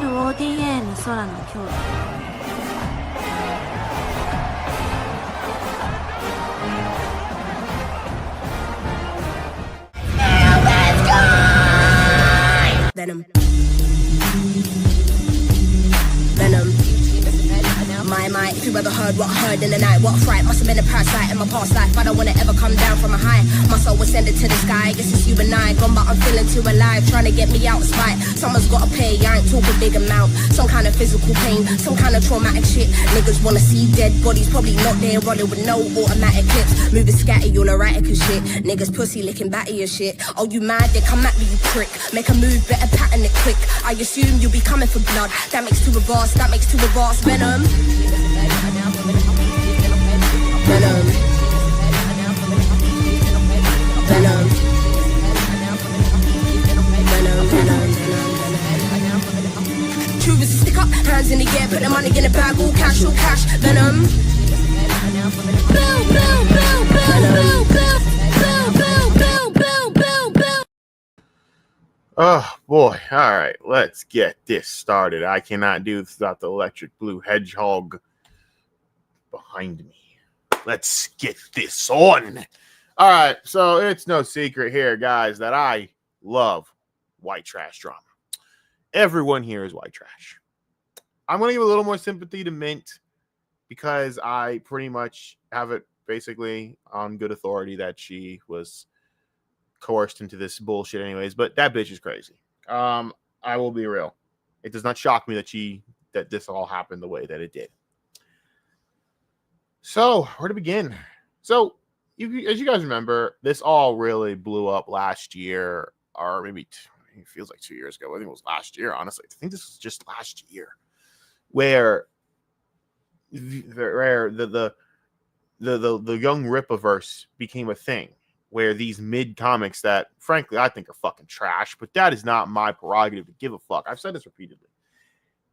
ODA の空の兄弟。Venom. Venom. My, if you ever heard what I heard in the night, what a fright, must have been a parasite in my past life. I don't wanna ever come down from a high. My soul was send it to the sky. Guess it's you and I, gone but I'm feeling too alive. Trying to get me out of spite. Someone's gotta pay, I ain't talking big amount. Some kind of physical pain, some kind of traumatic shit. Niggas wanna see dead bodies, probably not there, rolling with no automatic clips. Moving scatty, all erratic and shit. Niggas pussy licking batty and shit. Oh, you mad? Then come at me, you prick. Make a move, better pattern it quick. I assume you'll be coming for blood. That makes two of us, that makes two of us. Venom. Venom. Venom. Truth is to stick up, hands in the air, put the money in the bag, all cash, all cash. Venom. Boom, boom, boom, boom, boom, boom, boom, boom, boom, boom. Oh boy, all right, let's get this started. I cannot do this without the electric blue hedgehog behind me. Let's get this on. All right, so it's no secret here, guys, that I love white trash drama. Everyone here is white trash. I'm going to give a little more sympathy to Mint because I pretty much have it basically on good authority that she was coerced into this bullshit anyways, but that bitch is crazy. I will be real. It does not shock me that this all happened the way that it did. So, where to begin? So, as you guys remember, this all really blew up last year, or maybe it feels like 2 years ago. I think it was last year, honestly. I think this was just last year, where the Young Rippaverse became a thing, where these mid comics that, frankly, I think are fucking trash, but that is not my prerogative to give a fuck. I've said this repeatedly.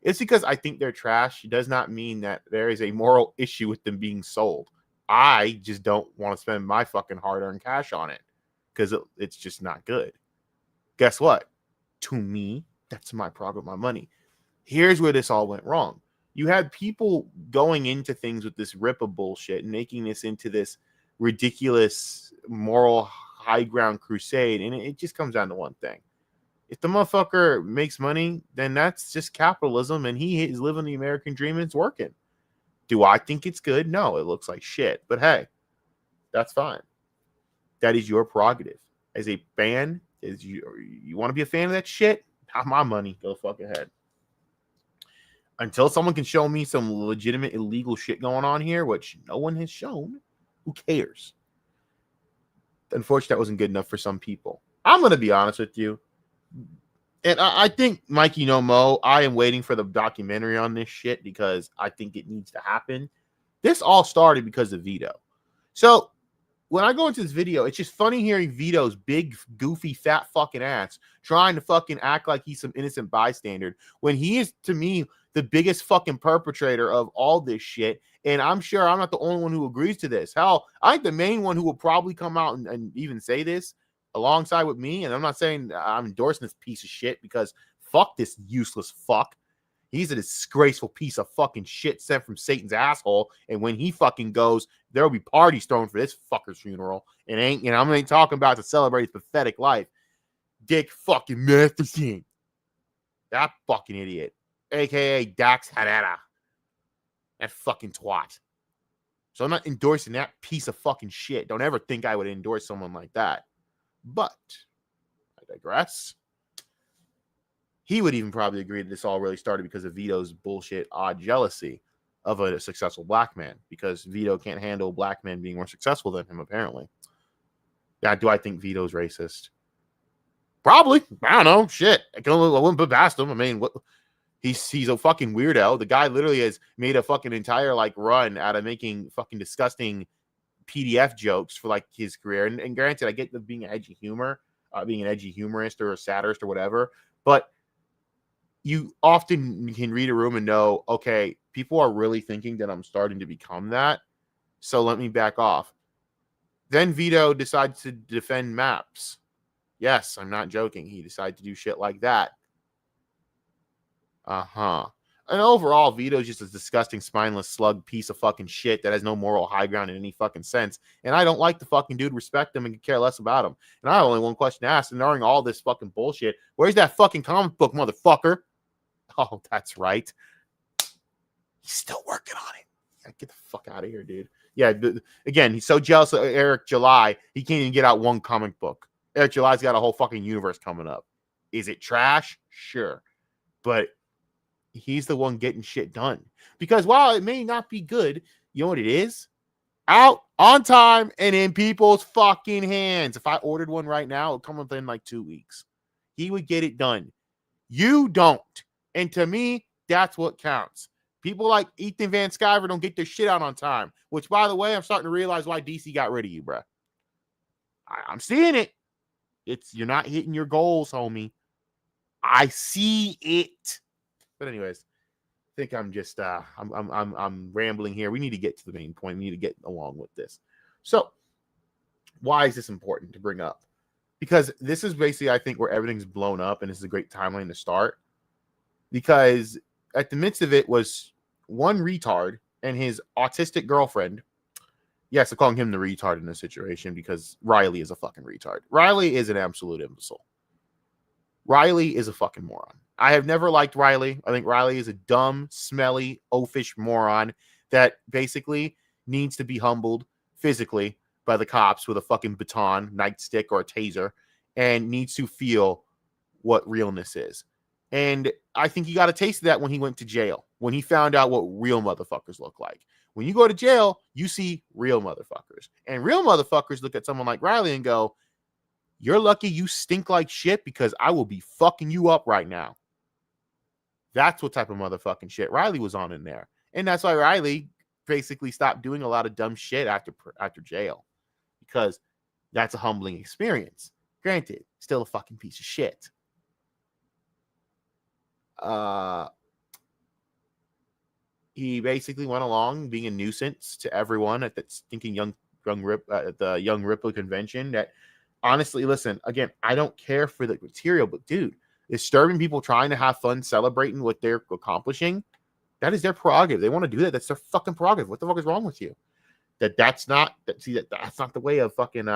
It's because I think they're trash. It does not mean that there is a moral issue with them being sold. I just don't want to spend my fucking hard-earned cash on it because it's just not good. Guess what? To me, that's my prerogative, my money. Here's where this all went wrong. You had people going into things with this Rippa bullshit and making this into this ridiculous moral high ground crusade, and it just comes down to one thing. If the motherfucker makes money, then that's just capitalism, and he is living the American dream, and it's working. Do I think it's good? No, it looks like shit. But hey, that's fine. That is your prerogative. As a fan, you want to be a fan of that shit? Not my money. Go the fuck ahead. Until someone can show me some legitimate illegal shit going on here, which no one has shown, who cares? Unfortunately, that wasn't good enough for some people. I'm going to be honest with you. And I think, Mikey No Mo, I am waiting for the documentary on this shit because I think it needs to happen. This all started because of Vito. So when I go into this video, it's just funny hearing Vito's big, goofy, fat fucking ass trying to fucking act like he's some innocent bystander when he is, to me, the biggest fucking perpetrator of all this shit. And I'm sure I'm not the only one who agrees to this. Hell, I think the main one who will probably come out and even say this alongside with me, and I'm not saying I'm endorsing this piece of shit because fuck this useless fuck. He's a disgraceful piece of fucking shit sent from Satan's asshole. And when he fucking goes, there will be parties thrown for this fucker's funeral. And I'm ain't talking about to celebrate his pathetic life. Dick fucking Matheson. That fucking idiot. AKA Dax Herrera. That fucking twat. So I'm not endorsing that piece of fucking shit. Don't ever think I would endorse someone like that. But I digress. He would even probably agree that this all really started because of Vito's bullshit odd jealousy of a successful black man, because Vito can't handle black men being more successful than him, apparently. Now, do I think Vito's racist? Probably. I don't know. Shit. I wouldn't put past him. I mean, what? He's a fucking weirdo. The guy literally has made a fucking entire run out of making fucking disgusting PDF jokes for his career. And granted, I get the being an edgy humorist or a satirist or whatever, but you often can read a room and know, okay, people are really thinking that I'm starting to become that, so let me back off. Then Vito decides to defend maps. Yes, I'm not joking. He decided to do shit like that. Uh-huh. And overall, Vito's just a disgusting, spineless slug piece of fucking shit that has no moral high ground in any fucking sense. And I don't like the fucking dude, respect him, and care less about him. And I have only one question to ask, and knowing all this fucking bullshit, where's that fucking comic book, motherfucker? Oh, that's right. He's still working on it. Yeah, get the fuck out of here, dude. Yeah, again, he's so jealous of Eric July, he can't even get out one comic book. Eric July's got a whole fucking universe coming up. Is it trash? Sure. But he's the one getting shit done. Because while it may not be good, you know what it is? Out on time and in people's fucking hands. If I ordered one right now, it'll come within like 2 weeks. He would get it done. You don't. And to me, that's what counts. People like Ethan Van Sciver don't get their shit out on time. Which, by the way, I'm starting to realize why DC got rid of you, bro. I'm seeing it. You're not hitting your goals, homie. I see it. But anyways, I think I'm just I'm rambling here. We need to get to the main point. We need to get along with this. So, why is this important to bring up? Because this is basically, I think, where everything's blown up, and this is a great timeline to start. Because at the midst of it was one retard and his autistic girlfriend. Yes, I'm calling him the retard in this situation because Riley is a fucking retard. Riley is an absolute imbecile. Riley is a fucking moron. I have never liked Riley. I think Riley is a dumb, smelly, oafish moron that basically needs to be humbled physically by the cops with a fucking baton, nightstick, or a taser, and needs to feel what realness is. And I think he got a taste of that when he went to jail, when he found out what real motherfuckers look like. When you go to jail, you see real motherfuckers. And real motherfuckers look at someone like Riley and go, you're lucky you stink like shit because I will be fucking you up right now. That's what type of motherfucking shit Riley was on in there. And that's why Riley basically stopped doing a lot of dumb shit after jail. Because that's a humbling experience. Granted, still a fucking piece of shit. He basically went along being a nuisance to everyone at that stinking the Young Ripper convention. That honestly, listen, again, I don't care for the material, but dude, disturbing people trying to have fun celebrating what they're accomplishing, that is their prerogative. They want to do that. That's their fucking prerogative. What the fuck is wrong with you? That's not the way of fucking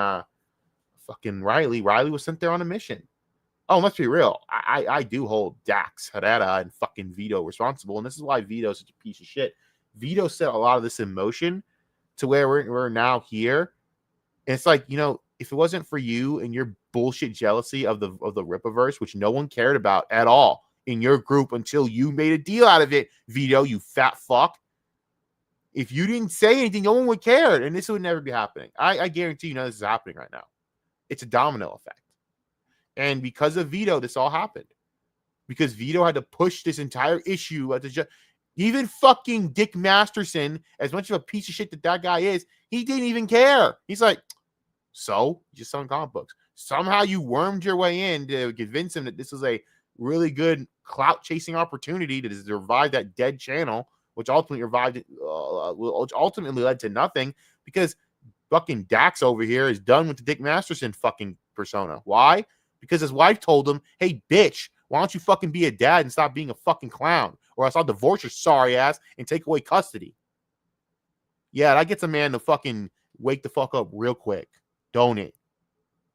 Riley. Riley was sent there on a mission. Oh, let's be real. I do hold Dax, Herrera, and fucking Vito responsible, and this is why Vito's such a piece of shit. Vito set a lot of this in motion to where we're now here. And it's like, if it wasn't for you and your bullshit jealousy of the Rippaverse, which no one cared about at all in your group until you made a deal out of it, Vito, you fat fuck. If you didn't say anything, no one would care, and this would never be happening. I guarantee you, this is happening right now. It's a domino effect. And because of Vito, this all happened. Because Vito had to push this entire issue at the even fucking Dick Masterson, as much of a piece of shit that guy is, he didn't even care. He's like, so you just selling comic books. Somehow you wormed your way in to convince him that this is a really good clout chasing opportunity to revive that dead channel, which ultimately led to nothing because fucking Dax over here is done with the Dick Masterson fucking persona. Why? Because his wife told him, hey, bitch, why don't you fucking be a dad and stop being a fucking clown? Or else I'll divorce your sorry ass and take away custody. Yeah, that gets a man to fucking wake the fuck up real quick, don't it?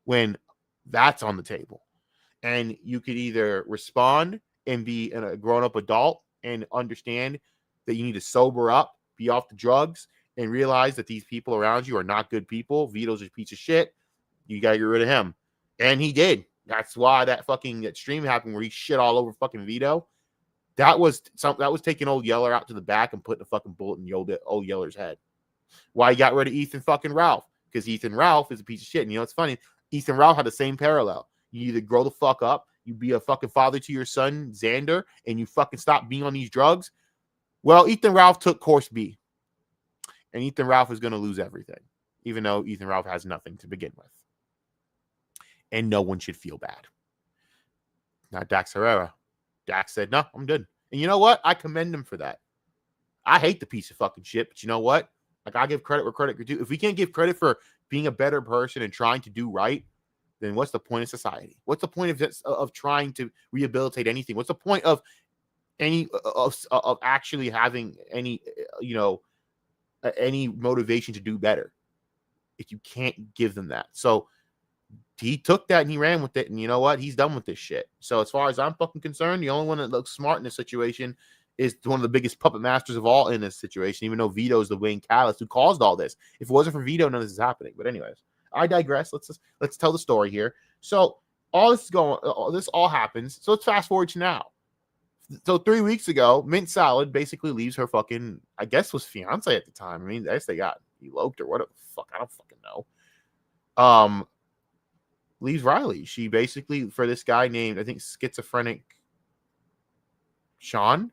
When that's on the table. And you could either respond and be a grown-up adult and understand that you need to sober up, be off the drugs, and realize that these people around you are not good people. Vito's a piece of shit. You got to get rid of him. And he did. That's why that stream happened where he shit all over fucking Vito. That was taking old Yeller out to the back and putting a fucking bullet in old Yeller's head. Why he got rid of Ethan fucking Ralph? Because Ethan Ralph is a piece of shit. And it's funny. Ethan Ralph had the same parallel. You either grow the fuck up, you be a fucking father to your son, Xander, and you fucking stop being on these drugs. Well, Ethan Ralph took course B. And Ethan Ralph is going to lose everything. Even though Ethan Ralph has nothing to begin with. And no one should feel bad. Not Dax Herrera. Dax said, no, I'm good. And you know what? I commend him for that. I hate the piece of fucking shit, but you know what? Like, I give credit where credit could do. If we can't give credit for being a better person and trying to do right, then what's the point of society? What's the point of trying to rehabilitate anything? What's the point of any of actually having any, any motivation to do better if you can't give them that. So he took that and he ran with it, and you know what? He's done with this shit. So as far as I'm fucking concerned, the only one that looks smart in this situation is one of the biggest puppet masters of all in this situation, even though Vito is the main catalyst who caused all this. If it wasn't for Vito, none of this is happening. But anyways, I digress. Let's tell the story here. So all this is going, this all happens. So let's fast forward to now. So 3 weeks ago, Mint Salad basically leaves her fucking, I guess was fiance at the time. I mean, I guess they got eloped or whatever the fuck. I don't fucking know. Leaves Riley. She basically, for this guy named, I think, schizophrenic Sean.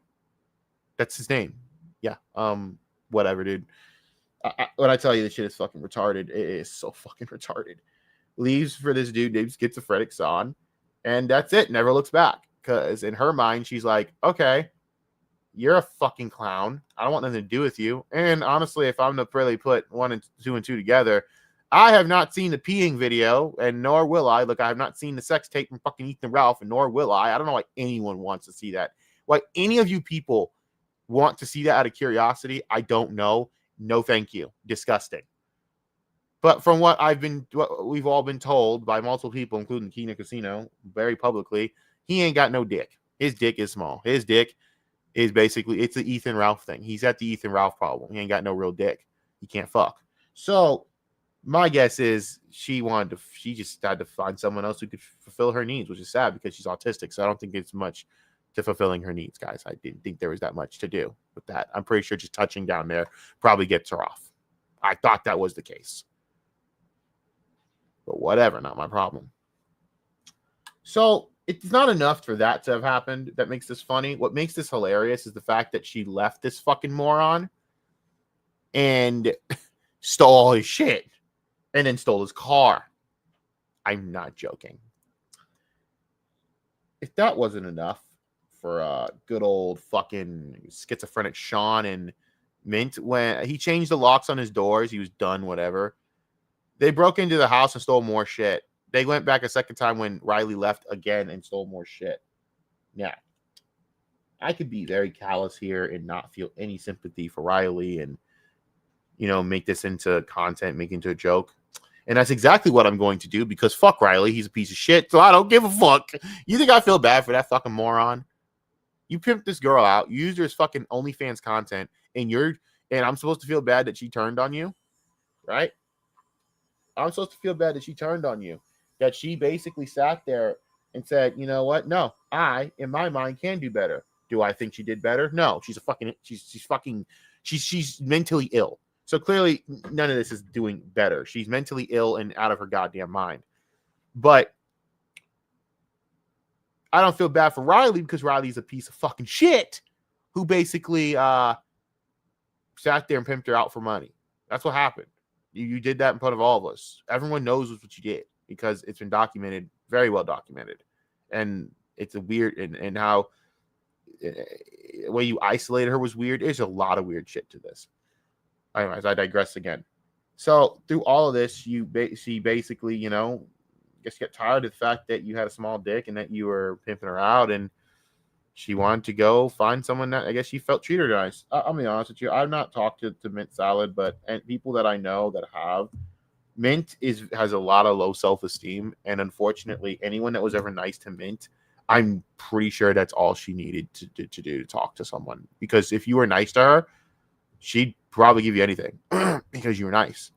That's his name. Yeah. Whatever, dude. When I tell you this shit is fucking retarded, it is so fucking retarded. Leaves for this dude named Schizophrenic Son, and that's it. Never looks back. Because in her mind, she's like, okay, you're a fucking clown. I don't want nothing to do with you. And honestly, if I'm to really put 1 and 2 and 2 together, I have not seen the peeing video, and nor will I. Look, I have not seen the sex tape from fucking Ethan Ralph, and nor will I. I don't know why anyone wants to see that. Why any of you people want to see that out of curiosity, I don't know. No, thank you. Disgusting. But from what we've all been told by multiple people, including Kina Casino, very publicly, he ain't got no dick. His dick is small. His dick is basically, it's the Ethan Ralph thing. He's got the Ethan Ralph problem. He ain't got no real dick. He can't fuck. So my guess is she just had to find someone else who could fulfill her needs, which is sad because she's autistic. So I don't think it's much to fulfilling her needs, guys. I didn't think there was that much to do with that. I'm pretty sure just touching down there probably gets her off. I thought that was the case. But whatever, not my problem. So it's not enough for that to have happened that makes this funny. What makes this hilarious is the fact that she left this fucking moron and stole all his shit and then stole his car. I'm not joking. If that wasn't enough for good old fucking schizophrenic Sean and Mint, when he changed the locks on his doors, he was done, whatever. They broke into the house and stole more shit. They went back a second time when Riley left again and stole more shit. Yeah. I could be very callous here and not feel any sympathy for Riley and, make this into content, make it into a joke. And that's exactly what I'm going to do because fuck Riley. He's a piece of shit. So I don't give a fuck. You think I feel bad for that fucking moron? You pimped this girl out. You used her as fucking OnlyFans content. And I'm supposed to feel bad that she turned on you? Right? I'm supposed to feel bad that she turned on you. That she basically sat there and said, you know what? No, I, in my mind, can do better. Do I think she did better? No, she's mentally ill. So clearly none of this is doing better. She's mentally ill and out of her goddamn mind. But I don't feel bad for Riley because Riley's a piece of fucking shit who basically sat there and pimped her out for money. That's what happened. You did that in front of all of us. Everyone knows what you did because it's been documented, very well documented. And it's a weird, and how the way you isolated her was weird. There's a lot of weird shit to this. Anyways, I digress again. So through all of this, she basically, just get tired of the fact that you had a small dick and that you were pimping her out, and she wanted to go find someone that I guess she felt treated her nice. I'll be honest with you. I've not talked to Mint Salad, but people that I know that have, Mint has a lot of low self-esteem, and unfortunately, anyone that was ever nice to Mint, I'm pretty sure that's all she needed to do to talk to someone. Because if you were nice to her, she'd probably give you anything because you were nice.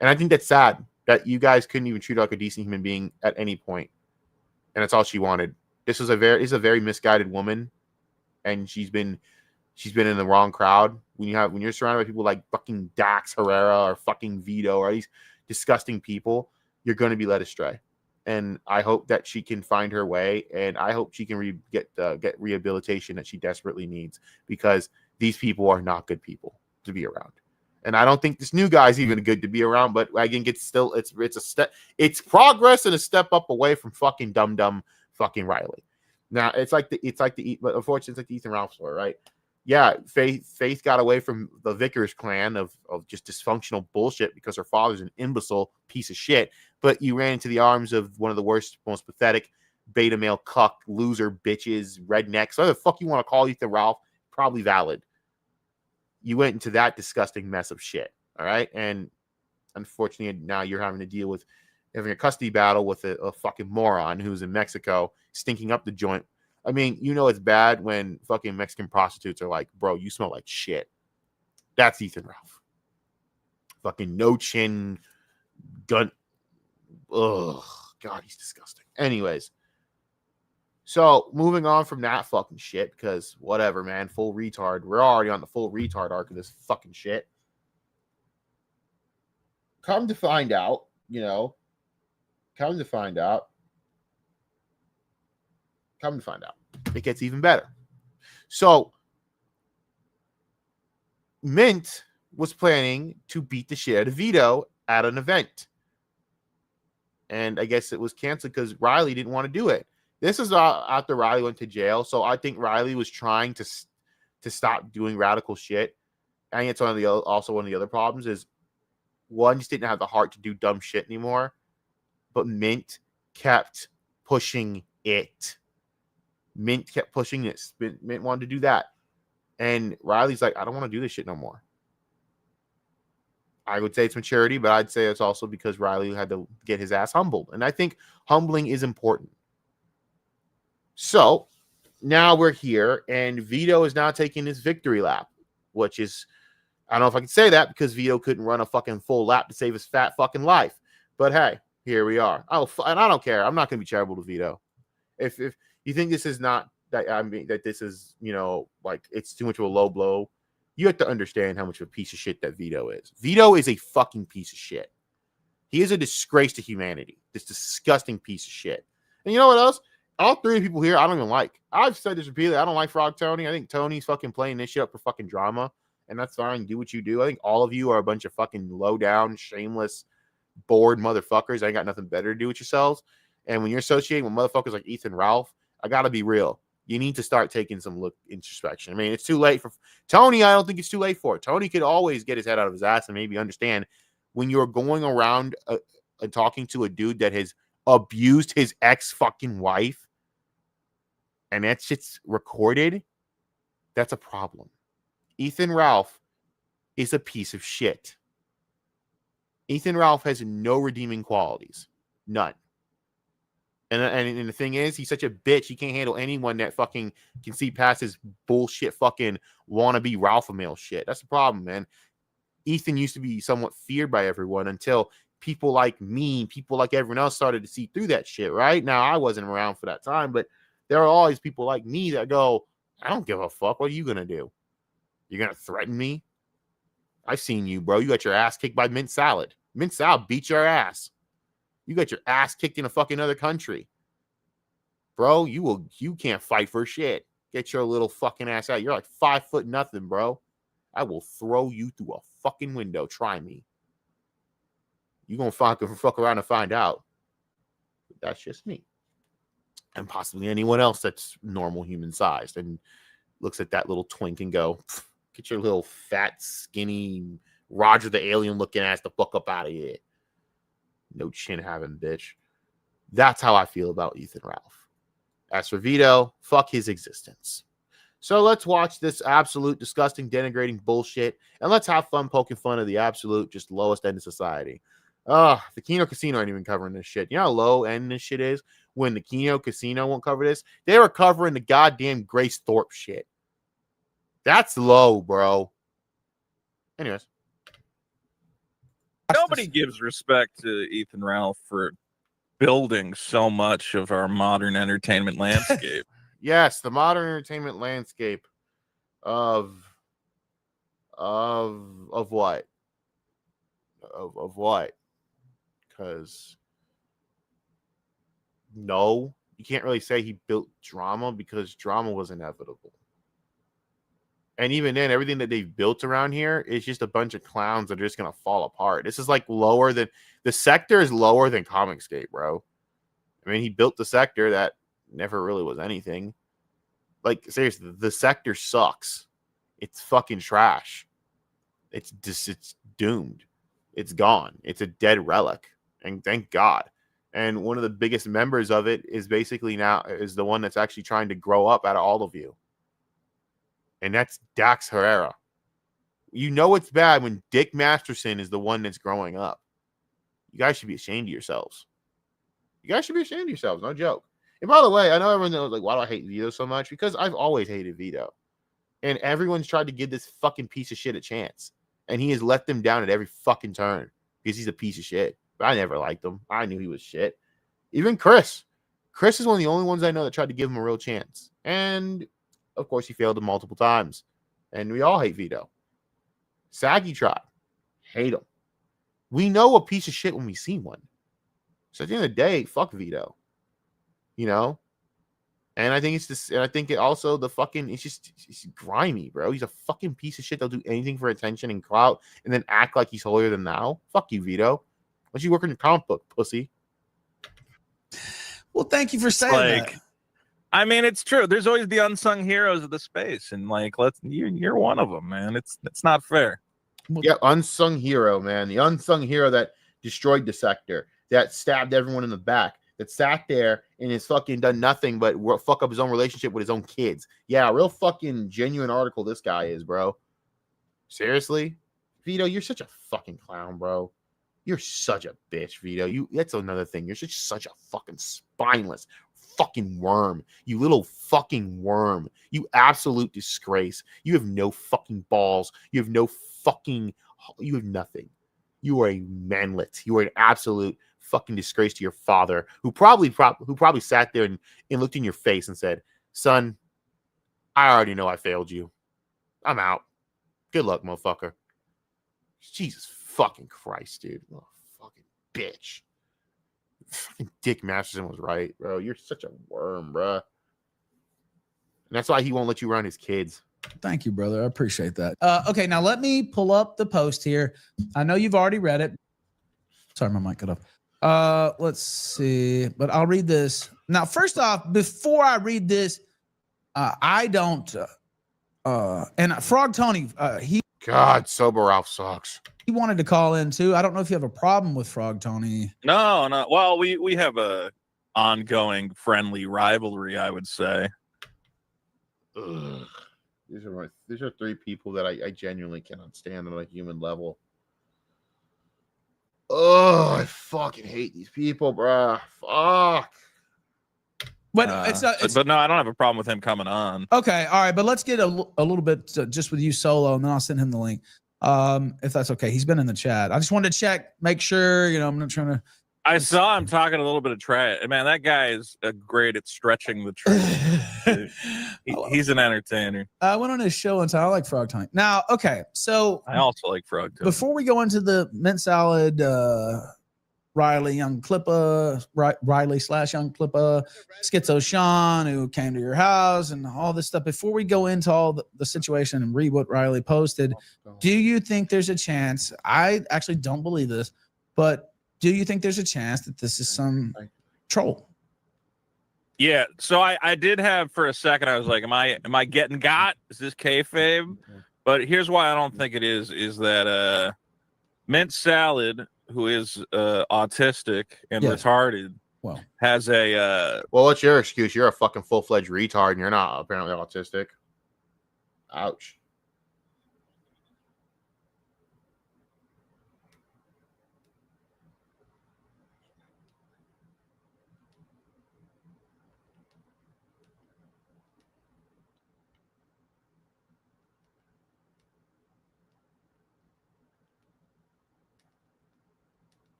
And I think that's sad that you guys couldn't even treat her like a decent human being at any point. And that's all she wanted. This is a very misguided woman, and she's been in the wrong crowd. When you're surrounded by people like fucking Dax Herrera or fucking Vito or these disgusting people, you're going to be led astray. And I hope that she can find her way, and I hope she can get rehabilitation that she desperately needs, because these people are not good people to be around. And I don't think this new guy's even good to be around. But again, it's a step. It's progress and a step up away from fucking dumb fucking Riley. Now but unfortunately, it's like the Ethan Ralph story, right? Yeah, Faith got away from the Vickers clan of just dysfunctional bullshit because her father's an imbecile piece of shit. But you ran into the arms of one of the worst, most pathetic beta male cuck, loser, bitches, rednecks, whatever the fuck you want to call Ethan Ralph, probably valid. You went into that disgusting mess of shit, all right? And unfortunately, now you're having to deal with having a custody battle with a fucking moron who's in Mexico stinking up the joint. I mean, you know it's bad when fucking Mexican prostitutes are like, bro, you smell like shit. That's Ethan Ralph. Fucking no chin, gun. Ugh, God, he's disgusting. Anyways, so moving on from that fucking shit, because whatever, man, full retard. We're already on the full retard arc of this fucking shit. Come to find out, it gets even better. So Mint was planning to beat the shit out of Vito at an event. And I guess it was canceled because Riley didn't want to do it. This is after Riley went to jail. So I think Riley was trying to stop doing radical shit. I think it's also one of the other problems is one, just didn't have the heart to do dumb shit anymore. But Mint kept pushing it. Mint kept pushing this. Mint wanted to do that. And Riley's like, I don't want to do this shit no more. I would say it's maturity, but I'd say it's also because Riley had to get his ass humbled. And I think humbling is important. So now we're here, and Vito is now taking his victory lap, which is, I don't know if I can say that because Vito couldn't run a fucking full lap to save his fat fucking life. But hey, here we are. Oh, and I don't care. I'm not going to be charitable to Vito. If you think this is not that, I mean, that this is, like it's too much of a low blow, you have to understand how much of a piece of shit that Vito is. Vito is a fucking piece of shit. He is a disgrace to humanity. This disgusting piece of shit. And you know what else? All three people here, I don't even like. I've said this repeatedly. I don't like Frog Tony. I think Tony's fucking playing this shit up for fucking drama. And that's fine. Do what you do. I think all of you are a bunch of fucking low down, shameless, bored motherfuckers. I ain't got nothing better to do with yourselves. And when you're associating with motherfuckers like Ethan Ralph, I got to be real. You need to start taking some introspection. I mean, it's too late for Tony. I don't think it's too late for it. Tony could always get his head out of his ass and maybe understand when you're going around and talking to a dude that has abused his ex fucking wife and that shit's recorded. That's a problem. Ethan Ralph is a piece of shit. Ethan Ralph has no redeeming qualities. None. And the thing is, he's such a bitch. He can't handle anyone that fucking can see past his bullshit fucking wannabe Ralph male shit. That's the problem, man. Ethan used to be somewhat feared by everyone until people like me, people like everyone else started to see through that shit, right? Now, I wasn't around for that time, but there are always people like me that go, I don't give a fuck. What are you going to do? You're going to threaten me? I've seen you, bro. You got your ass kicked by Mint Salad. Mint Salad beat your ass. You got your ass kicked in a fucking other country. Bro, you can't fight for shit. Get your little fucking ass out. You're like 5 foot nothing, bro. I will throw you through a fucking window. Try me. You gonna fuck around and find out. But that's just me. And possibly anyone else that's normal human sized and looks at that little twink and go, get your little fat, skinny, Roger the alien looking ass the fuck up out of here. No chin having bitch. That's how I feel about Ethan Ralph. As for Vito, fuck his existence. So let's watch this absolute disgusting, denigrating bullshit, and let's have fun poking fun of the absolute just lowest end of society. The Keno Casino ain't even covering this shit. You know how low end this shit is? When the Keno Casino won't cover this, they were covering the goddamn Grace Thorpe shit. That's low, bro. Anyways. Nobody gives respect to Ethan Ralph for building so much of our modern entertainment landscape. Yes, the modern entertainment landscape of what? Of what? Because no, you can't really say he built drama because drama was inevitable. And even then, everything that they've built around here is just a bunch of clowns that are just going to fall apart. This is like lower than the sector is lower than Comicscape, bro. I mean, he built the sector that never really was anything. Like, seriously, the sector sucks. It's fucking trash. It's doomed. It's gone. It's a dead relic. And thank God. And one of the biggest members of it is basically now is the one that's actually trying to grow up out of all of you. And that's Dax Herrera. You know it's bad when Dick Masterson is the one that's growing up. You guys should be ashamed of yourselves. You guys should be ashamed of yourselves. No joke. And by the way, I know everyone knows, like, why do I hate Vito so much? Because I've always hated Vito. And everyone's tried to give this fucking piece of shit a chance. And he has let them down at every fucking turn because he's a piece of shit. But I never liked him. I knew he was shit. Even Chris. Chris is one of the only ones I know that tried to give him a real chance. And, of course, he failed him multiple times. And we all hate Vito. Saggy tried. Hate him. We know a piece of shit when we see one. So at the end of the day, fuck Vito. You know? And I think it's this, and I think it also the fucking, it's grimy, bro. He's a fucking piece of shit. They'll do anything for attention and clout and then act like he's holier than thou. Fuck you, Vito. Why don't you work in your comic book, pussy? Well, thank you for saying that. I mean, it's true. There's always the unsung heroes of the space, and like, you're one of them, man. It's not fair. Yeah, unsung hero, man. The unsung hero that destroyed the sector, that stabbed everyone in the back, that sat there and has fucking done nothing but fuck up his own relationship with his own kids. Yeah, real fucking genuine article this guy is, bro. Seriously? Vito, you're such a fucking clown, bro. You're such a bitch, Vito. That's another thing. You're such a fucking spineless fucking worm. You little fucking worm. You absolute disgrace. You have no fucking balls. You have nothing. You are a manlet. You are an absolute fucking disgrace to your father, who probably sat there and looked in your face and said, "Son, I already know I failed you. I'm out. Good luck, motherfucker." Jesus fucking Christ, dude. Oh, fucking bitch. Fucking Dick Masterson was right, bro. You're such a worm, bro. And that's why he won't let you around his kids. Thank you, brother. I appreciate that. Okay, now let me pull up the post here. I know you've already read it. Sorry, my mic cut off. Let's see, but I'll read this. Now, first off, before I read this, I don't and Frog Tony, God, Sober Ralph sucks. he wanted to call in too. I don't know if you have a problem with Frog Tony. No. Well, we have a ongoing friendly rivalry, I would say. Ugh. These are three people that I genuinely cannot stand on a human level. Oh, I fucking hate these people, bruh. Fuck. But but no, I don't have a problem with him coming on. Okay, all right, but let's get a little bit just with you solo, and then I'll send him the link, if that's okay. He's been in the chat. I just wanted to check, make sure. I'm not trying to. I saw him talking a little bit of trash. Man, that guy is great at stretching the truth. He's an entertainer. I went on his show and I like Frog Tony. Now, okay, so I also like Frog Tony. Before we go into the mint salad, Riley YoungClippa, Riley / YoungClippa, Schizo Sean, who came to your house and all this stuff. Before we go into all the situation and read what Riley posted, do you think there's a chance? I actually don't believe this, but do you think there's a chance that this is some troll? Yeah. So I did have for a second. I was like, am I getting got? Is this kayfabe? But here's why I don't think it is that Mint Salad, who is autistic and retarded, has a well, what's your excuse? You're a fucking full-fledged retard and you're not apparently autistic. Ouch.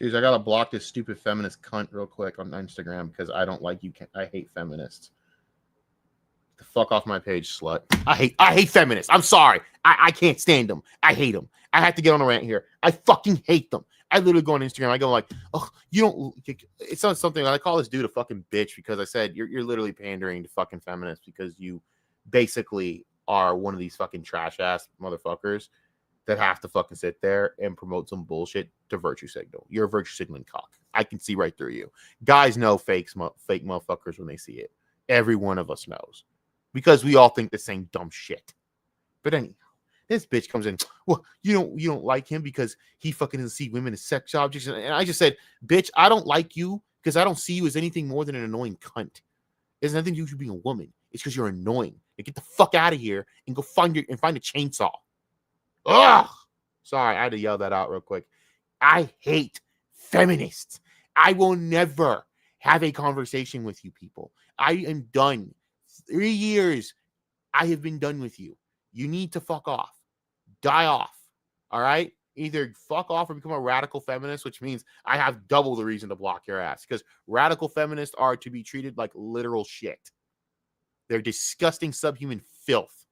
Jeez, I gotta block this stupid feminist cunt real quick on Instagram because I don't like you. I hate feminists. The fuck off my page, slut. I hate feminists. I'm sorry. I can't stand them. I hate them. I have to get on a rant here. I fucking hate them. I literally go on Instagram. I go like, oh, you don't. It's not something. I call this dude a fucking bitch because I said you're literally pandering to fucking feminists because you basically are one of these fucking trash ass motherfuckers that have to fucking sit there and promote some bullshit to virtue signal. You're a virtue signaling cock. I can see right through you. Guys know fake motherfuckers when they see it. Every one of us knows because we all think the same dumb shit. But anyhow, This bitch comes in. Well, you don't like him because he fucking doesn't see women as sex objects. And I just said, bitch, I don't like you because I don't see you as anything more than an annoying cunt. It has nothing to do with you being a woman. It's because you're annoying. Now get the fuck out of here and go find a chainsaw. Ugh. Sorry, I had to yell that out real quick. I hate feminists. I will never have a conversation with you people. I am done. 3 years, I have been done with you. You need to fuck off. Die off. All right? Either fuck off or become a radical feminist, which means I have double the reason to block your ass. Because radical feminists are to be treated like literal shit. They're disgusting subhuman filth.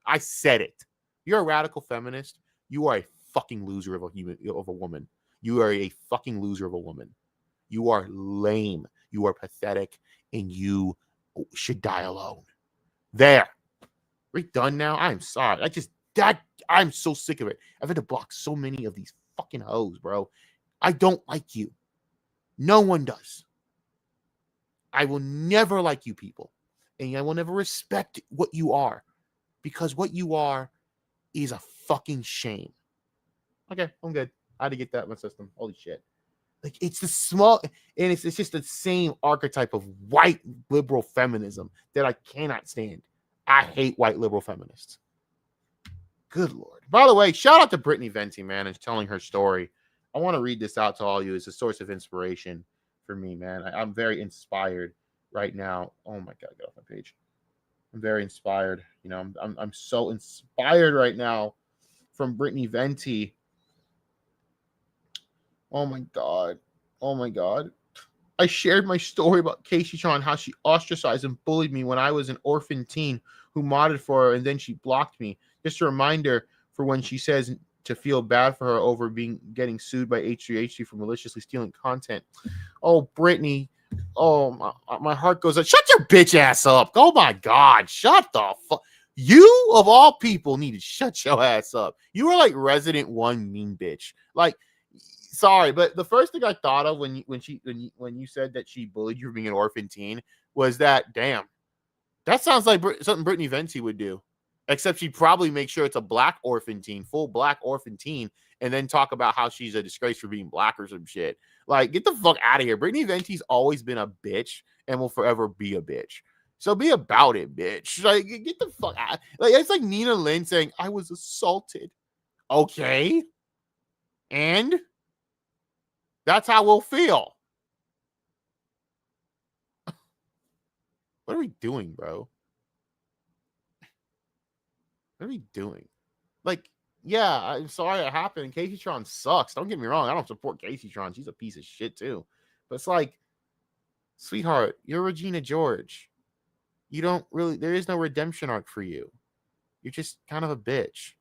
I said it. You're a radical feminist. You are a fucking loser of a woman. You are a fucking loser of a woman. You are lame. You are pathetic. And you should die alone. There. We're done now. I'm sorry. I'm so sick of it. I've had to block so many of these fucking hoes, bro. I don't like you. No one does. I will never like you people. And I will never respect what you are. Because what you are is a fucking shame. Okay, I'm good. I had to get that in my system. Holy shit. Like, it's the small, and it's just the same archetype of white liberal feminism that I cannot stand. I hate white liberal feminists. Good Lord. By the way, shout out to Brittany Venti, man, and telling her story. I want to read this out to all of you as a source of inspiration for me, man. I'm very inspired right now. Oh my God, get off my page. I'm very inspired. You know, I'm so inspired right now from Brittany Venti. Oh my God. Oh my God. I shared my story about Casey Shawn, how she ostracized and bullied me when I was an orphan teen who modded for her and then she blocked me. Just a reminder for when she says to feel bad for her over getting sued by H3H3 for maliciously stealing content. Oh, Brittany. Oh, my heart goes up. Shut your bitch ass up. Oh my God. Shut the fuck. You of all people need to shut your ass up. You are like Resident 1 mean bitch. Like, sorry, but the first thing I thought of when you said that she bullied you for being an orphan teen was that, damn, that sounds like something Brittany Venti would do. Except she'd probably make sure it's a black orphan teen, full black orphan teen, and then talk about how she's a disgrace for being black or some shit. Like, get the fuck out of here. Brittany Venti's always been a bitch and will forever be a bitch. So be about it, bitch. Like, get the fuck out. Like, it's like Nina Lynn saying, I was assaulted. Okay. And that's how we'll feel. What are we doing, bro? What are we doing? Like, yeah, I'm sorry it happened. Casey Tron sucks. Don't get me wrong. I don't support Casey Tron. She's a piece of shit, too. But it's like, sweetheart, you're Regina George. You don't really, there is no redemption arc for you. You're just kind of a bitch.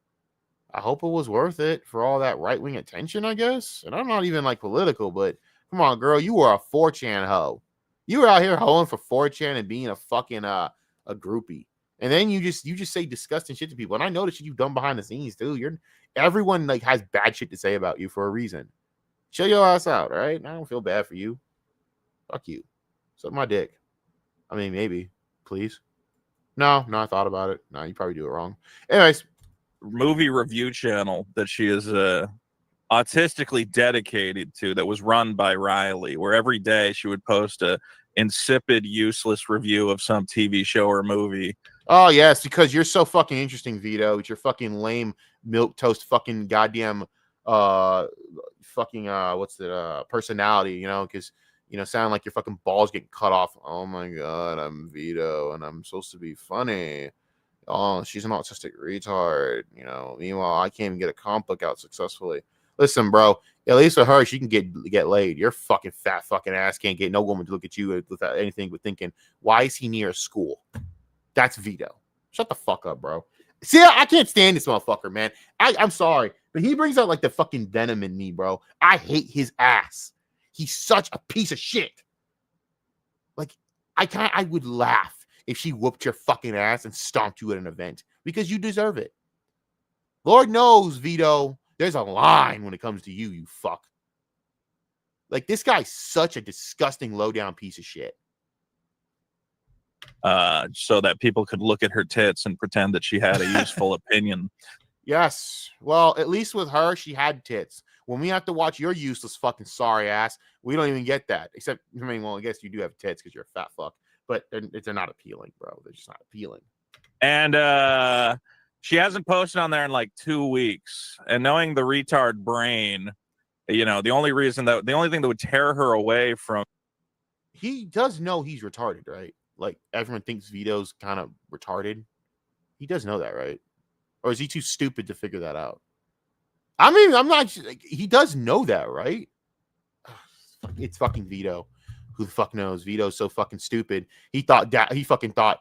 I hope it was worth it for all that right-wing attention, I guess. And I'm not even like political, but come on, girl, you are a 4chan hoe. You were out here hoeing for 4chan and being a fucking a groupie. And then you just say disgusting shit to people. And I know the shit you've done behind the scenes, too. Everyone like has bad shit to say about you for a reason. Chill your ass out, all right? I don't feel bad for you. Fuck you. Suck my dick. I mean, maybe. Please. No, I thought about it. No, you probably do it wrong. Anyways. Movie review channel that she is autistically dedicated to, that was run by Riley, where every day she would post a insipid, useless review of some TV show or movie. Oh, yes, because you're so fucking interesting, Vito. It's your fucking lame milquetoast fucking goddamn personality, you know, because, you know, sound like your fucking balls getting cut off. Oh my God, I'm Vito and I'm supposed to be funny. Oh, she's an autistic retard, you know. Meanwhile, I can't even get a comic book out successfully. Listen, bro, at least with her, she can get laid. Your fucking fat fucking ass can't get no woman to look at you without anything but thinking, why is he near a school? That's Vito. Shut the fuck up, bro. See, I can't stand this motherfucker, man. I'm sorry, but he brings out like the fucking venom in me, bro. I hate his ass. He's such a piece of shit. Like, I would laugh if she whooped your fucking ass and stomped you at an event, because you deserve it. Lord knows, Vito, there's a line when it comes to you, you fuck. Like, this guy's such a disgusting, low-down piece of shit. So that people could look at her tits and pretend that she had a useful opinion. Yes. Well, at least with her, she had tits. When we have to watch your useless fucking sorry ass, we don't even get that. Except, I mean, well, I guess you do have tits because you're a fat fuck, but they're not appealing, bro. They're just not appealing. And she hasn't posted on there in like 2 weeks. And knowing the retard brain, you know, the only thing that would tear her away from. He does know he's retarded, right? Like, everyone thinks Vito's kind of retarded. He does know that, right? Or is he too stupid to figure that out? I mean, I'm not. Like, he does know that, right? It's fucking Vito. Who the fuck knows? Vito's so fucking stupid. He fucking thought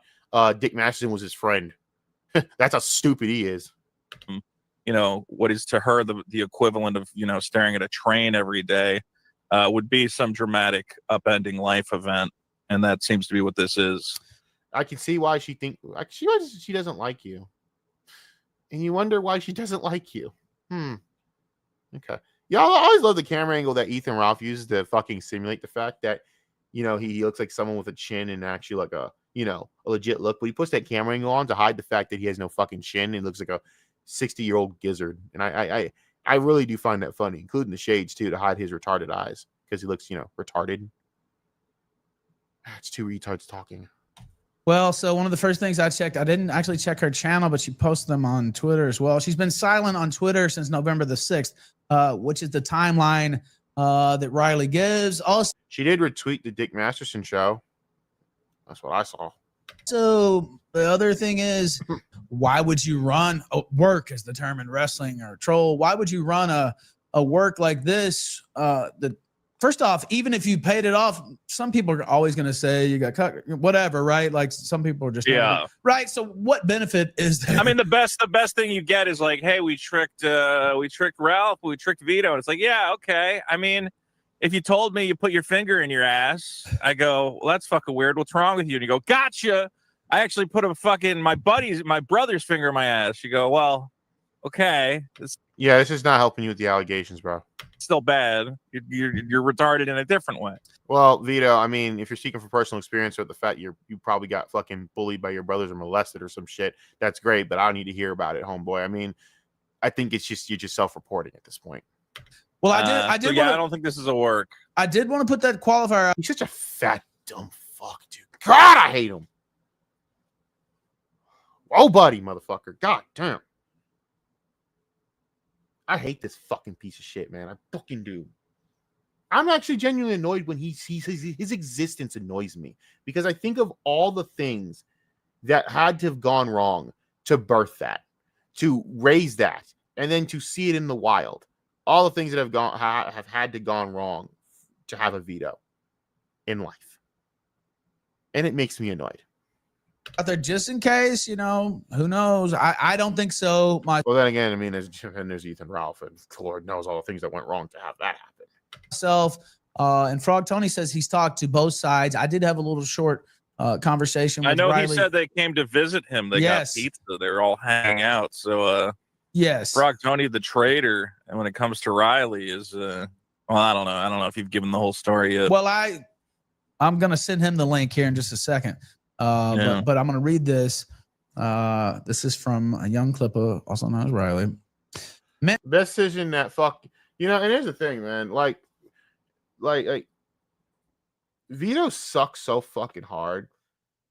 Dick Masterson was his friend. That's how stupid he is. You know, what is to her the equivalent of, you know, staring at a train every day would be some dramatic upending life event, and that seems to be what this is. I can see why she doesn't like you, and you wonder why she doesn't like you. Okay. Yeah, I always love the camera angle that Ethan Ralph uses to fucking simulate the fact that, you know, he looks like someone with a chin and actually like a, you know, a legit look. But he puts that camera angle on to hide the fact that he has no fucking chin. He looks like a 60-year-old gizzard, and I really do find that funny, including the shades too, to hide his retarded eyes because he looks, you know, retarded. It's two retards talking. Well, so one of the first things I checked, I didn't actually check her channel, but she posted them on Twitter as well. She's been silent on Twitter since November the 6th, which is the timeline that Riley gives. Also, she did retweet the Dick Masterson show. That's what I saw. So the other thing is, why would you run work is the term in wrestling or troll? Why would you run a work like this? First off, even if you paid it off, some people are always going to say you got cut, whatever, right? Like some people are just right. So what benefit is there? I mean, the best thing you get is like, hey, we tricked Ralph, we tricked Vito, and it's like, yeah, okay. I mean, if you told me you put your finger in your ass, I go, well, that's fucking weird. What's wrong with you? And you go, gotcha. I actually put my brother's finger in my ass. You go, well, okay. This is not helping you with the allegations, bro. Still bad. You're retarded in a different way. Well, Vito, I mean, if you're seeking for personal experience with the fact you probably got fucking bullied by your brothers or molested or some shit, that's great, but I don't need to hear about it, homeboy. I mean, I think it's just you're just self-reporting at this point. Well, I did. I don't think this is a work. I did want to put that qualifier out. He's such a fat, dumb fuck, dude. God, I hate him. Oh, buddy, motherfucker. God damn. I hate this fucking piece of shit, man. I fucking do. I'm actually genuinely annoyed when his existence annoys me because I think of all the things that had to have gone wrong to birth that, to raise that, and then to see it in the wild. All the things that have had to gone wrong to have a Vito in life, and it makes me annoyed. Out there just in case, you know, who knows? I don't think so. Well, then again, I mean, there's Ethan Ralph, and Lord knows all the things that went wrong to have that happen. Myself and Frog Tony says he's talked to both sides. I did have a little short conversation with I know Riley. He said they came to visit him. They got pizza. They were all hanging out. So yes, Frog Tony the traitor, and when it comes to Riley is well, I don't know if you've given the whole story yet. Well, I'm gonna send him the link here in just a second. But I'm going to read this. This is from a YoungClippa, also known as Riley. Best decision that you know, and here's the thing, man. Like Vito sucks so fucking hard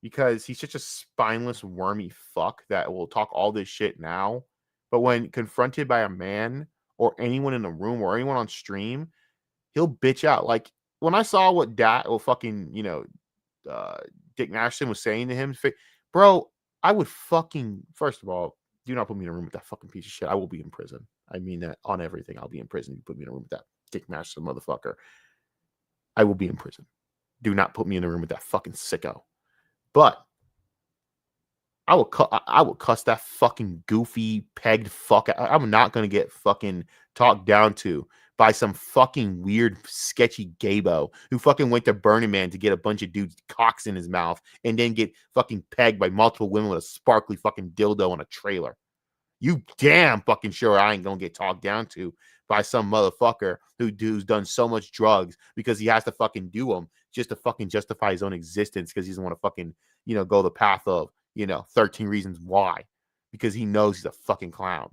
because he's such a spineless, wormy fuck that will talk all this shit now. But when confronted by a man or anyone in the room or anyone on stream, he'll bitch out. Like when I saw what fucking, you know, Dick Masterson was saying to him, bro, I would fucking, first of all, do not put me in a room with that fucking piece of shit. I will be in prison. I mean that on everything. I'll be in prison. You put me in a room with that Dick Masterson motherfucker, I will be in prison. Do not put me in a room with that fucking sicko. But I will cuss that fucking goofy pegged fuck. I'm not gonna get fucking talked down to by some fucking weird, sketchy gaybo who fucking went to Burning Man to get a bunch of dudes cocks in his mouth and then get fucking pegged by multiple women with a sparkly fucking dildo on a trailer. You damn fucking sure I ain't gonna get talked down to by some motherfucker who's done so much drugs because he has to fucking do them just to fucking justify his own existence because he doesn't want to fucking, you know, go the path of, you know, 13 Reasons Why because he knows he's a fucking clown.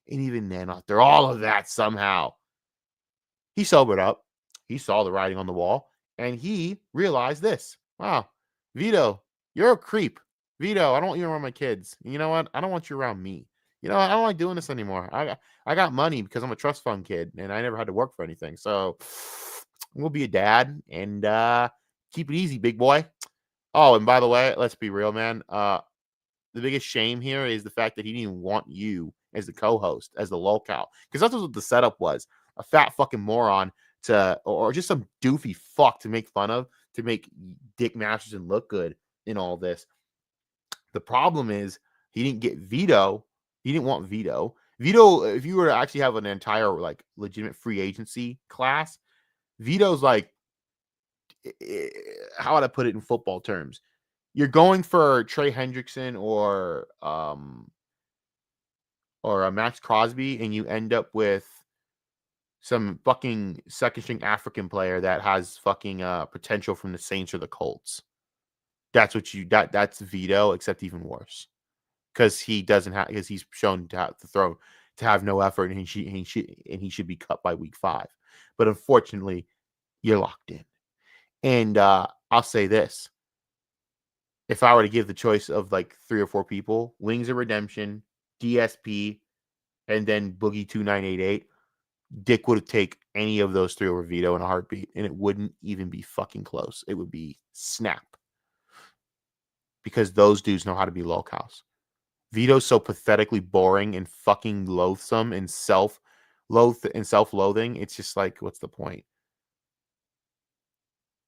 And even then, after all of that, somehow he sobered up. He saw the writing on the wall, and he realized this. Wow, Vito, you're a creep. Vito, I don't want you around my kids. You know what? I don't want you around me. You know what? I don't like doing this anymore. I got money because I'm a trust fund kid, and I never had to work for anything. So we'll be a dad and keep it easy, big boy. Oh, and by the way, let's be real, man. The biggest shame here is the fact that he didn't want you as the co-host, as the locale, because that's what the setup was. A fat fucking moron or just some doofy fuck to make fun of, to make Dick Masterson look good in all this. The problem is he didn't get Vito. He didn't want Vito. Vito, if you were to actually have an entire like legitimate free agency class, Vito's like, how would I put it in football terms? You're going for Trey Hendrickson or a Max Crosby, and you end up with some fucking second string African player that has fucking potential from the Saints or the Colts. That's that's Vito, except even worse, because he doesn't have, because he's shown to have to throw, to have no effort, and he should be cut by week 5. But unfortunately, you're locked in. And I'll say this: if I were to give the choice of like 3 or 4 people, Wings of Redemption, DSP, and then Boogie 2988, Dick would take any of those 3 over Vito in a heartbeat, and it wouldn't even be fucking close. It would be snap. Because those dudes know how to be locals. Vito's so pathetically boring and fucking loathsome and self-loathing. It's just like, what's the point?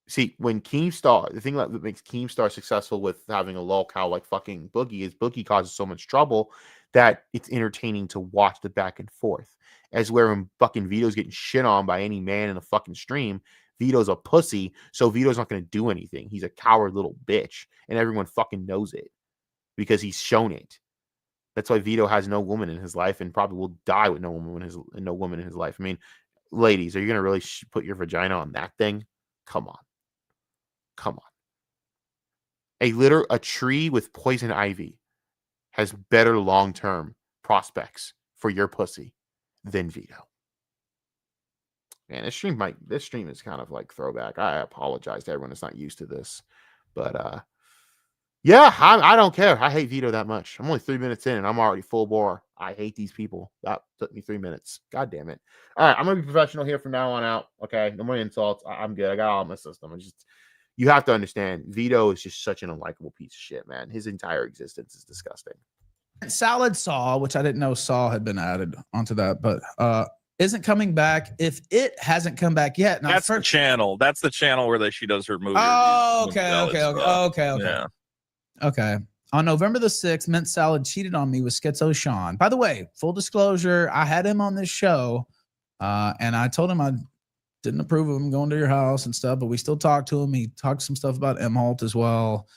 See, when Keemstar, the thing that makes Keemstar successful with having a lolcow like fucking Boogie is Boogie causes so much trouble that it's entertaining to watch the back and forth. As where when fucking Vito's getting shit on by any man in the fucking stream, Vito's a pussy, so Vito's not going to do anything. He's a coward little bitch, and everyone fucking knows it because he's shown it. That's why Vito has no woman in his life and probably will die with no woman in his life. I mean, ladies, are you going to really put your vagina on that thing? Come on. A tree with poison ivy has better long-term prospects for your pussy than Vito. Man, this stream is kind of like throwback. I apologize to everyone that's not used to this. But yeah, I don't care. I hate Vito that much. I'm only 3 minutes in and I'm already full bore. I hate these people. That took me 3 minutes. God damn it. All right, I'm gonna be professional here from now on out. Okay, no more insults. I'm good. I got all my system. You have to understand, Vito is just such an unlikable piece of shit, man. His entire existence is disgusting. Salad Saw, which I didn't know Saw had been added onto that, but isn't coming back. If it hasn't come back yet, that's the channel. That's the channel where she does her movie. Oh, okay. Yeah. Okay. On November the 6th, Mint Salad cheated on me with Schizo Sean. By the way, full disclosure, I had him on this show, and I told him I didn't approve of him going to your house and stuff, but we still talked to him. He talked some stuff about Holt as well.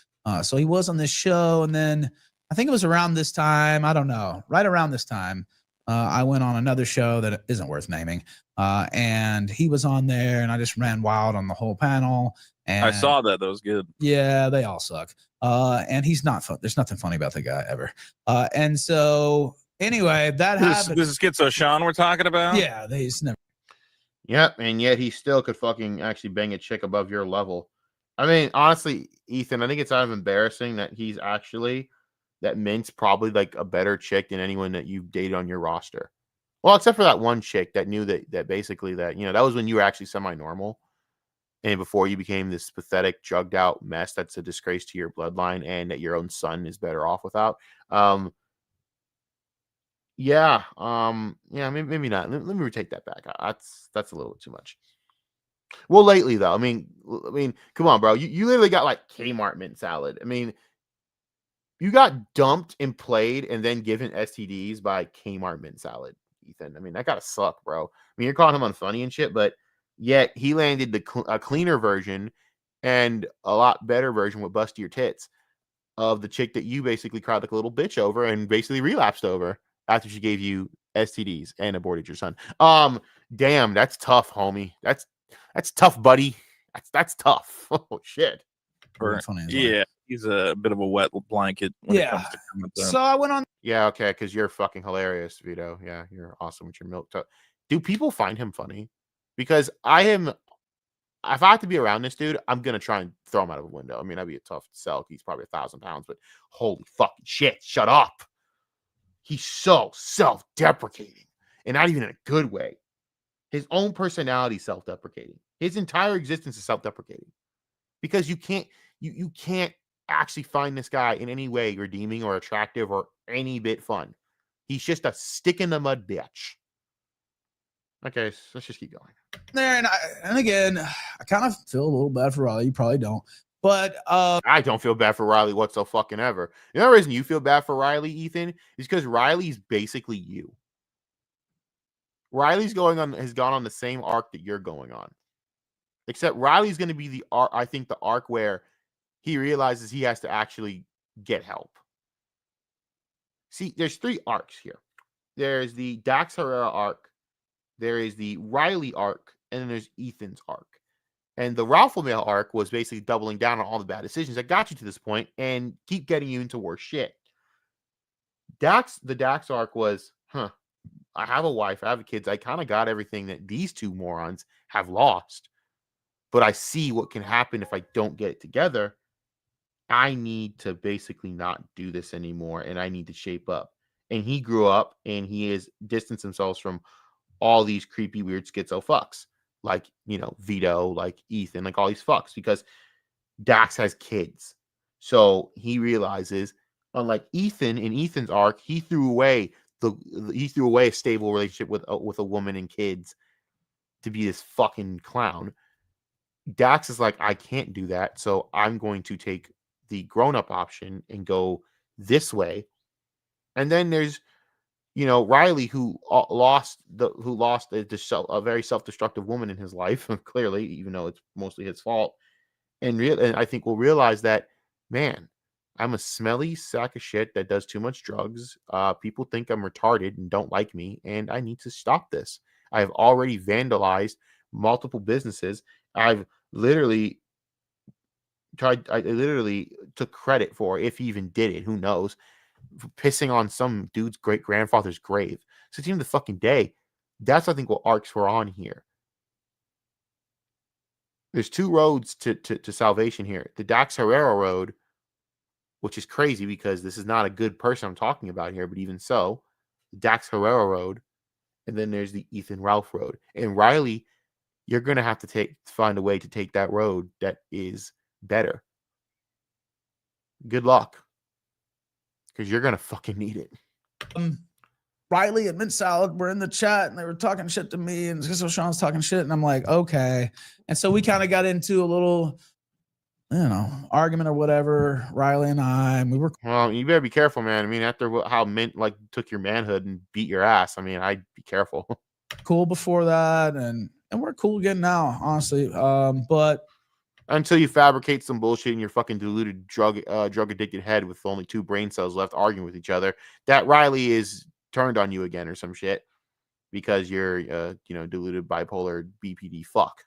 So he was on this show, and then I think it was around this time, I don't know, right around this time, I went on another show that isn't worth naming, and he was on there, and I just ran wild on the whole panel. And I saw that. That was good. Yeah, they all suck. And he's not fun. There's nothing funny about the guy ever. And so anyway, that happened. This is Schizo Sean we're talking about? Yeah, he's never. Yep, and yet he still could fucking actually bang a chick above your level. I mean, honestly, Ethan, I think it's kind of embarrassing that that Mint's probably like a better chick than anyone that you've dated on your roster. Well, except for that one chick that knew that basically that, that was when you were actually semi-normal and before you became this pathetic, drugged out mess that's a disgrace to your bloodline and that your own son is better off without. Maybe not. Let me retake that back. That's a little bit too much. Well, lately though, I mean, come on, bro. You literally got like Kmart Mint Salad. I mean, you got dumped and played and then given STDs by Kmart Mint Salad, Ethan. I mean, that gotta suck, bro. I mean, you're calling him unfunny and shit, but yet he landed a cleaner version and a lot better version with bustier tits of the chick that you basically cried like a little bitch over and basically relapsed over after she gave you STDs and aborted your son. Damn, that's tough, homie. That's tough, buddy. That's tough. Oh shit. Yeah. he's a bit of a wet blanket when it comes to comment. So I went on. Yeah, okay, because you're fucking hilarious, Vito. Yeah, you're awesome with your milk. Do people find him funny? Because I am. If I have to be around this dude, I'm gonna try and throw him out of a window. I mean, that'd be a tough sell. He's probably 1,000 pounds, but holy fucking shit, shut up. He's so self-deprecating, and not even in a good way. His own personality is self-deprecating. His entire existence is self-deprecating because you can't actually find this guy in any way redeeming or attractive or any bit fun. He's just a stick in the mud bitch. Okay, so let's just keep going. There and again, I kind of feel a little bad for Riley. You probably don't, but I don't feel bad for Riley whatsoever. The only reason you feel bad for Riley, Ethan, is because Riley's basically you. Riley's has gone on the same arc that you're going on, except Riley's going to be the arc. I think the arc where he realizes he has to actually get help. See, there's 3 arcs here. There's the Dax Herrera arc. There is the Riley arc, and then there's Ethan's arc. And the Ralph Lamel arc was basically doubling down on all the bad decisions that got you to this point and keep getting you into worse shit. The Dax arc was, I have a wife, I have kids, I kind of got everything that these 2 morons have lost. But I see what can happen if I don't get it together. I need to basically not do this anymore, and I need to shape up. And he grew up, and he has distanced himself from all these creepy, weird schizo fucks, like, Vito, like Ethan, like all these fucks, because Dax has kids. So he realizes, unlike Ethan, in Ethan's arc, he threw away a stable relationship with a woman and kids to be this fucking clown. Dax is like, I can't do that, so I'm going to take the grown-up option and go this way. And then there's Riley, who lost a very self-destructive woman in his life, clearly, even though it's mostly his fault, and I think will realize that, man, I'm a smelly sack of shit that does too much drugs. People think I'm retarded and don't like me, and I need to stop this. I have already vandalized multiple businesses. I literally took credit for, if he even did it, who knows, pissing on some dude's great grandfather's grave. So at the end of the fucking day, that's, I think, what arcs we're on here. There's 2 roads to salvation here. The Dax Herrera road, which is crazy because this is not a good person I'm talking about here, but even so, the Dax Herrera road, and then there's the Ethan Ralph road. And Riley, you're going to have to find a way to take that road that is better. Good luck. Because you're going to fucking need it. Riley and Mint Salad were in the chat and they were talking shit to me, and so Sean's talking shit, and I'm like, okay. And so we kind of got into a little, argument or whatever, Riley and I, and we were. Well, you better be careful, man. I mean, after how Mint took your manhood and beat your ass, I mean, I'd be careful. Cool before that, and we're cool again now, honestly. But until you fabricate some bullshit in your fucking deluded drug addicted head with only 2 brain cells left arguing with each other, that Riley is turned on you again or some shit because you're deluded bipolar BPD fuck.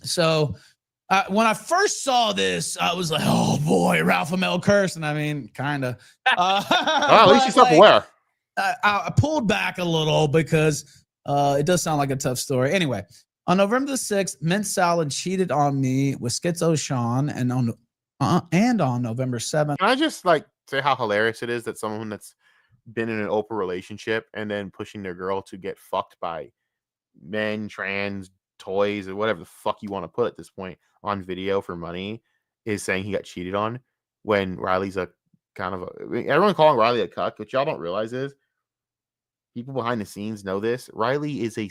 So when I first saw this, I was like, oh boy, Ralph Lamel curse. And I mean, kind of. Well, at least you're self-aware. I pulled back a little because it does sound like a tough story. Anyway, on November the 6th, Mint Salad cheated on me with Schizo Sean, and on November 7th. Can I just say how hilarious it is that someone that's been in an open relationship and then pushing their girl to get fucked by men, trans, toys, or whatever the fuck you want to put at this point on video for money is saying he got cheated on, when Riley's everyone calling Riley a cuck. What y'all don't realize is people behind the scenes know this. Riley is a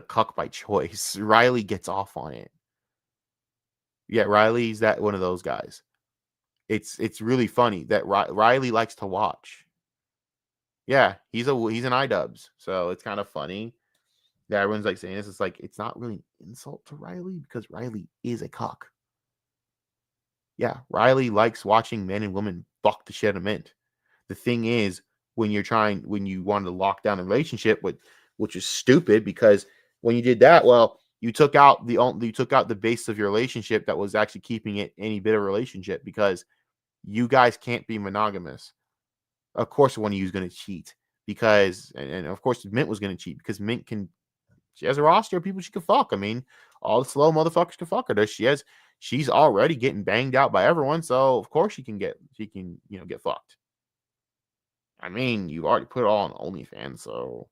cuck by choice. Riley gets off on it. Yeah, Riley's that one of those guys. It's really funny that Riley likes to watch. Yeah, he's an iDubbbz, so it's kind of funny that everyone's saying this. It's it's not really an insult to Riley because Riley is a cuck. Yeah, Riley likes watching men and women fuck the shit out of Mint. The thing is, when you wanted to lock down a relationship, which is stupid, because when you did that, well, You took out the base of your relationship that was actually keeping it any bit of relationship, because you guys can't be monogamous. Of course, one of you is going to cheat because, and of course, Mint was going to cheat because Mint she has a roster of people she can fuck. I mean, all the slow motherfuckers can fuck her. She's already getting banged out by everyone, so of course she can get fucked. I mean, you've already put it all on OnlyFans, so.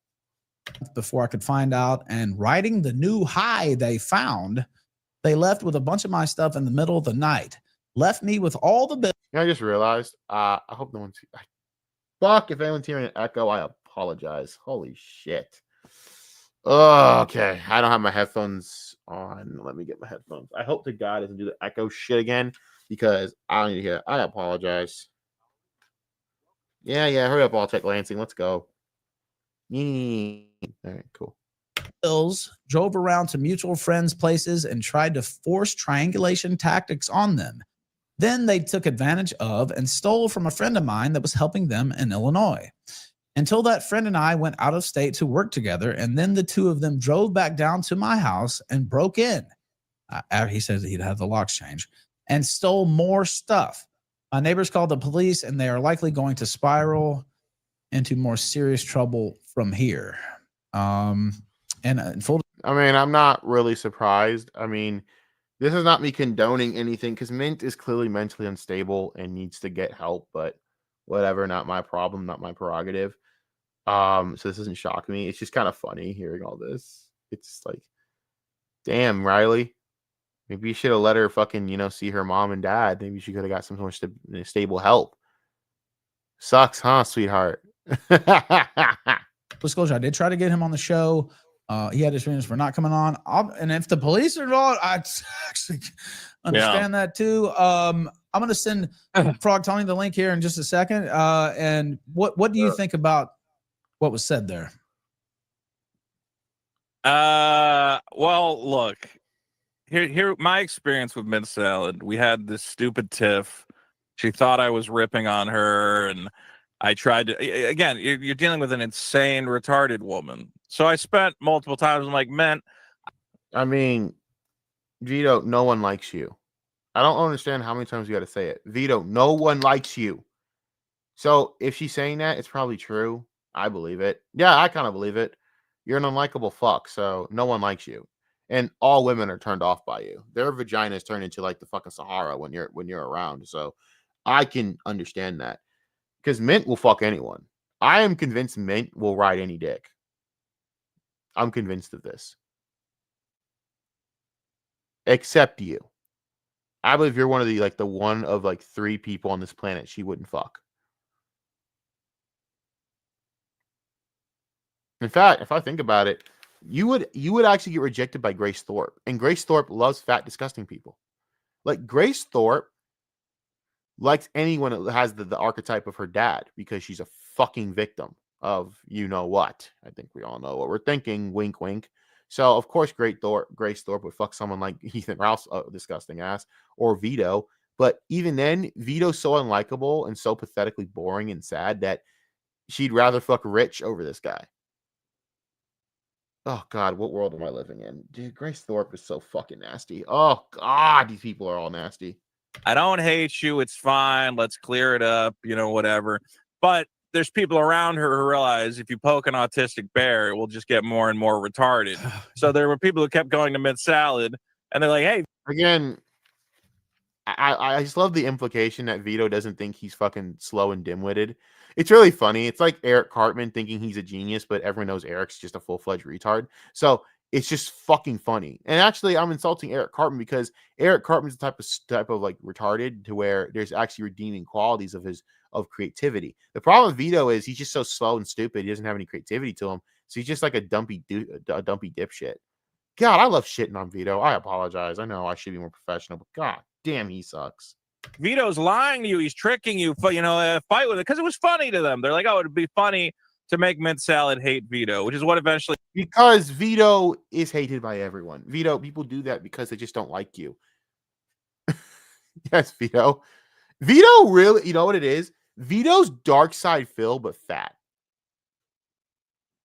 Before I could find out, and riding the new high they found, they left with a bunch of my stuff in the middle of the night. Left me with all the bills. I just realized. I hope no one's. Fuck, if anyone's hearing an echo, I apologize. Holy shit. Okay, I don't have my headphones on. Let me get my headphones. I hope to God doesn't do the echo shit again, because I don't need to hear it. I apologize. Yeah, hurry up, All-Tech Lansing. Let's go. All right, cool. Bills, drove around to mutual friends' places and tried to force triangulation tactics on them. Then they took advantage of and stole from a friend of mine that was helping them in Illinois. Until that friend and I went out of state to work together, and then the two of them drove back down to my house and broke in. He says he'd have the locks changed and stole more stuff. My neighbors called the police, and they are likely going to spiral into more serious trouble from here. And full. I mean, I'm not really surprised. I mean, this is not me condoning anything, because Mint is clearly mentally unstable and needs to get help, but whatever, not my problem, not my prerogative. So this doesn't shock me. It's just kind of funny hearing all this. It's like, damn, Riley. Maybe you should have let her fucking, see her mom and dad. Maybe she could have got some more stable help. Sucks, huh, sweetheart? Disclosure, I did try to get him on the show. He had his reasons for not coming on. And if the police are involved, I actually understand that too. I'm going to send Frog Tony the link here in just a second. And what do you think about what was said there? Well, look, here, my experience with Mint Salad, we had this stupid tiff. She thought I was ripping on her, and I tried to, again, you're dealing with an insane, retarded woman. So I spent multiple times, I'm like, Mint. I mean, Vito, no one likes you. I don't understand how many times you got to say it. Vito, no one likes you. So if she's saying that, it's probably true. I believe it. Yeah, I kind of believe it. You're an unlikable fuck, so no one likes you. And all women are turned off by you. Their vaginas turn into like the fucking Sahara when you're around. So I can understand that. Because Mint will fuck anyone. I am convinced Mint will ride any dick. I'm convinced of this. Except you. I believe you're one of the one of 3 people on this planet she wouldn't fuck. In fact, if I think about it, you would actually get rejected by Grace Thorpe. And Grace Thorpe loves fat, disgusting people. Like, Grace Thorpe likes anyone that has the archetype of her dad, because she's a fucking victim of what. I think we all know what we're thinking. Wink, wink. So, of course, Grace Thorpe would fuck someone like Ethan Ralph's disgusting ass, or Vito. But even then, Vito's so unlikable and so pathetically boring and sad that she'd rather fuck Rich over this guy. Oh, God, what world am I living in? Dude, Grace Thorpe is so fucking nasty. Oh, God, these people are all nasty. I don't hate you. It's fine. Let's clear it up, whatever. But there's people around her who realize if you poke an autistic bear, it will just get more and more retarded. So there were people who kept going to Mint Salad, and they're like, hey. Again, I just love the implication that Vito doesn't think he's fucking slow and dim-witted. It's really funny. It's like Eric Cartman thinking he's a genius, but everyone knows Eric's just a full-fledged retard. So it's just fucking funny. And actually, I'm insulting Eric Cartman because Eric Cartman's the type of retarded to where there's actually redeeming qualities of creativity. The problem with Vito is he's just so slow and stupid. He doesn't have any creativity to him. So he's just like a dumpy dipshit. God, I love shitting on Vito. I apologize. I know I should be more professional, but God damn, he sucks. Vito's lying to you. He's tricking you. Fight with it because it was funny to them. They're like, oh, it'd be funny to make Mint Salad hate Vito, which is what eventually. Because Vito is hated by everyone. Vito, people do that because they just don't like you. Yes, Vito. Vito really, you know what it is? Vito's dark side Phil, but fat.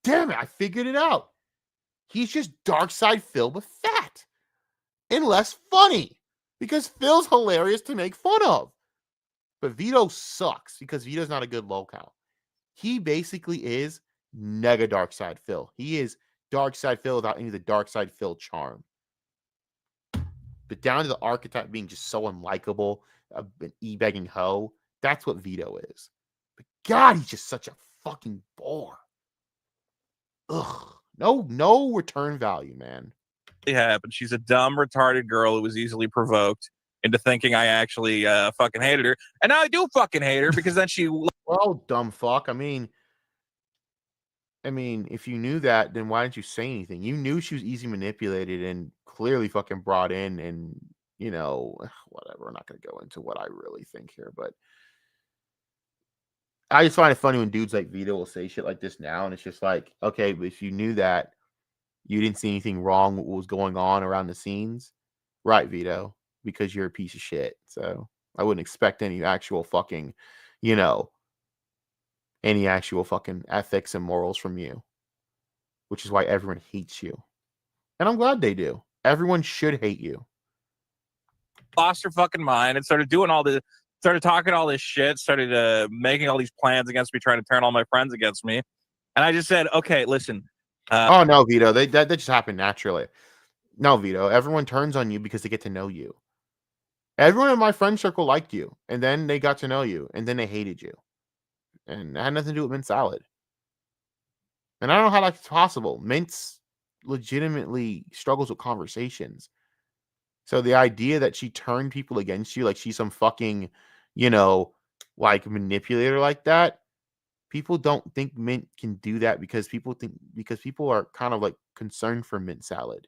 Damn it, I figured it out. He's just dark side Phil, but fat. and less funny because Phil's hilarious to make fun of. But Vito sucks because Vito's not a good locale. He basically is nega Dark Side Phil. He is Dark Side Phil without any of the Dark Side Phil charm. But down to the archetype being just so unlikable, an e-begging hoe, that's what Vito is. But God, he's just such a fucking bore. Ugh. No return value, man. Happened. She's a dumb, retarded girl who was easily provoked into thinking I actually fucking hated her. And now I do fucking hate her because then she... Well, dumb fuck. I mean, if you knew that, then why didn't you say anything? You knew she was easy manipulated and clearly fucking brought in, and whatever. I'm not going to go into what I really think here, but I just find it funny when dudes like Vito will say shit like this now, and it's just like, okay, but if you knew that, you didn't see anything wrong with what was going on around the scenes, right, Vito? Because you're a piece of shit. So I wouldn't expect any actual fucking, any actual fucking ethics and morals from you, which is why everyone hates you. And I'm glad they do. Everyone should hate you. Lost her fucking mind and started talking all this shit, started making all these plans against me, trying to turn all my friends against me. And I just said, okay, listen. Oh, no, Vito. That just happened naturally. No, Vito. Everyone turns on you because they get to know you. Everyone in my friend circle liked you, and then they got to know you, and then they hated you. And it had nothing to do with Mint Salad. And I don't know how that's possible. Mint's legitimately struggles with conversations. So the idea that she turned people against you, like she's some fucking, like manipulator like that, people don't think Mint can do that because people are kind of like concerned for Mint Salad.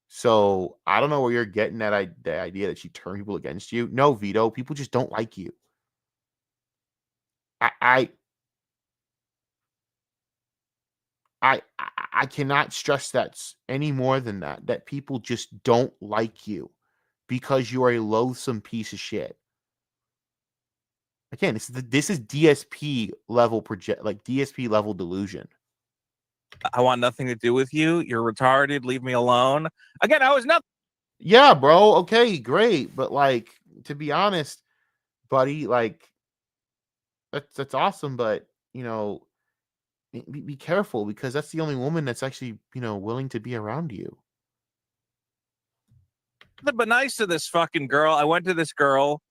So I don't know where you're getting the idea that she turned people against you. No, Vito, people just don't like you. I cannot stress that any more than that people just don't like you because you are a loathsome piece of shit. Again, this is DSP level DSP level delusion. I want nothing to do with you. You're retarded. Leave me alone. Again, I was not. Yeah, bro. Okay, great. But to be honest, buddy, that's awesome. But be careful because that's the only woman that's actually willing to be around you. But nice to this fucking girl. I went to this girl.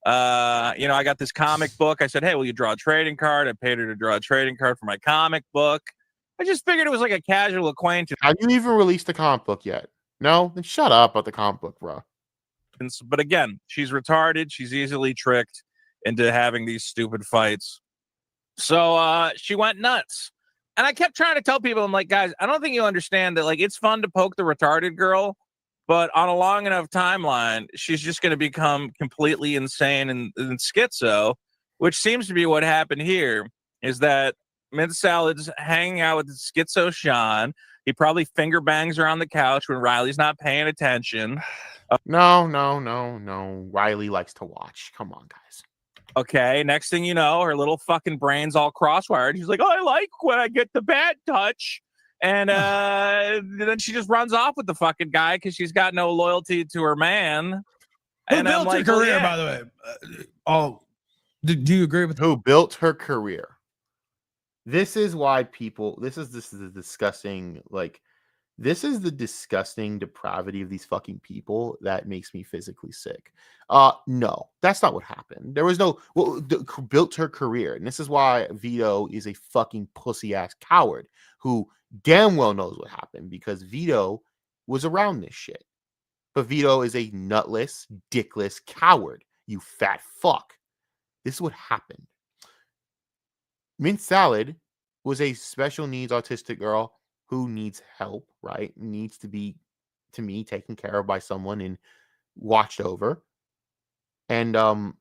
I got this comic book. I said, hey, will you draw a trading card? I paid her to draw a trading card for my comic book. I just figured it was like a casual acquaintance. Have you even released the comic book yet? No? Then shut up about the comic book, bro. But again, she's retarded. She's easily tricked into having these stupid fights. So she went nuts. And I kept trying to tell people, I'm like, guys, I don't think you understand that it's fun to poke the retarded girl, but on a long enough timeline, she's just going to become completely insane and schizo, which seems to be what happened here, is that Mint Salad's hanging out with schizo Sean. He probably finger bangs her on the couch when Riley's not paying attention. No. Riley likes to watch. Come on, guys. Okay, next thing you know, her little fucking brain's all crosswired. She's like, oh, I like when I get the bad touch. And then she just runs off with the fucking guy because she's got no loyalty to her man. Who built her career, by the way? Do you agree with who built her career? This is why this is the disgusting, this is the disgusting depravity of these fucking people that makes me physically sick. No, that's not what happened. There was built her career. And this is why Vito is a fucking pussy ass coward who damn well knows what happened because Vito was around this shit. But Vito is a nutless, dickless coward. You fat fuck. This is what happened. Mint Salad was a special needs autistic girl who needs help, right? Needs to be, to me, taken care of by someone and watched over. And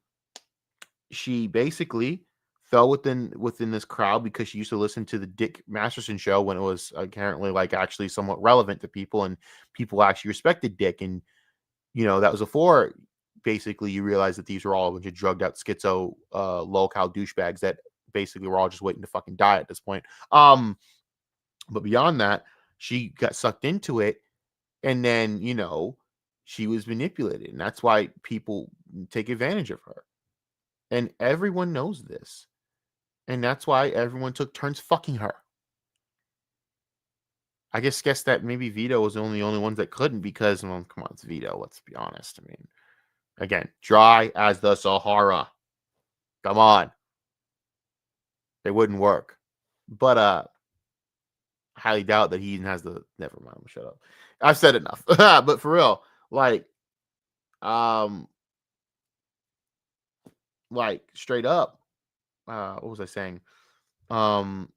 she basically fell within this crowd because she used to listen to the Dick Masterson show when it was apparently actually somewhat relevant to people and people actually respected Dick. And, that was before basically you realize that these were all a bunch of drugged out schizo low-cal douchebags that basically were all just waiting to fucking die at this point. But beyond that, she got sucked into it. And then, she was manipulated, and that's why people take advantage of her. And everyone knows this. And that's why everyone took turns fucking her. I guess that maybe Vito was the only ones that couldn't because, well, come on, it's Vito. Let's be honest. I mean, again, dry as the Sahara. Come on. It wouldn't work. But I highly doubt that he even has the. Never mind. Shut up. I've said enough. But for real, like straight up. What was I saying? God,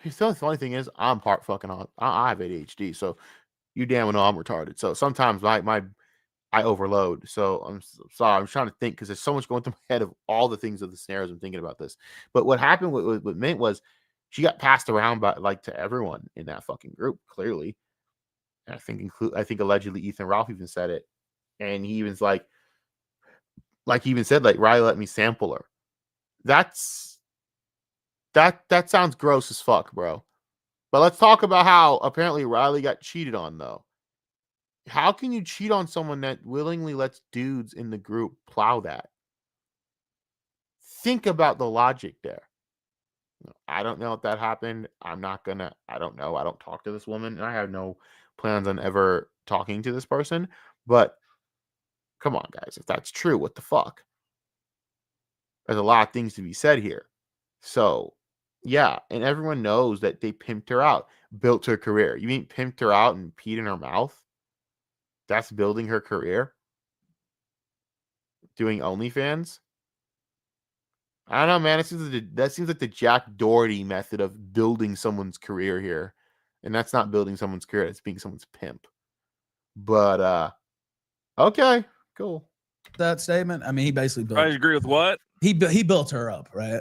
the funny thing is, I'm part fucking on. I have ADHD, so you damn well know I'm retarded. So sometimes I overload. So I'm sorry. I'm trying to think because there's so much going through my head of all the things of the scenarios I'm thinking about this. But what happened with Mint was she got passed around by to everyone in that fucking group. Clearly, and I think allegedly Ethan Ralph even said it, and he was like he even said Riley let me sample her. That sounds gross as fuck, bro. But let's talk about how apparently Riley got cheated on, though. How can you cheat on someone that willingly lets dudes in the group plow that? Think about the logic there. I don't know if that happened. I don't know. I don't talk to this woman, and I have no plans on ever talking to this person. But come on, guys. If that's true, what the fuck? There's a lot of things to be said here. So, yeah, and everyone knows that they pimped her out, built her career. You mean pimped her out and peed in her mouth? That's building her career? Doing OnlyFans? I don't know, man. That seems like the Jack Doherty method of building someone's career here. And that's not building someone's career. It's being someone's pimp. But, okay, cool. That statement, I mean, he basically built. I agree with what? He built her up, right?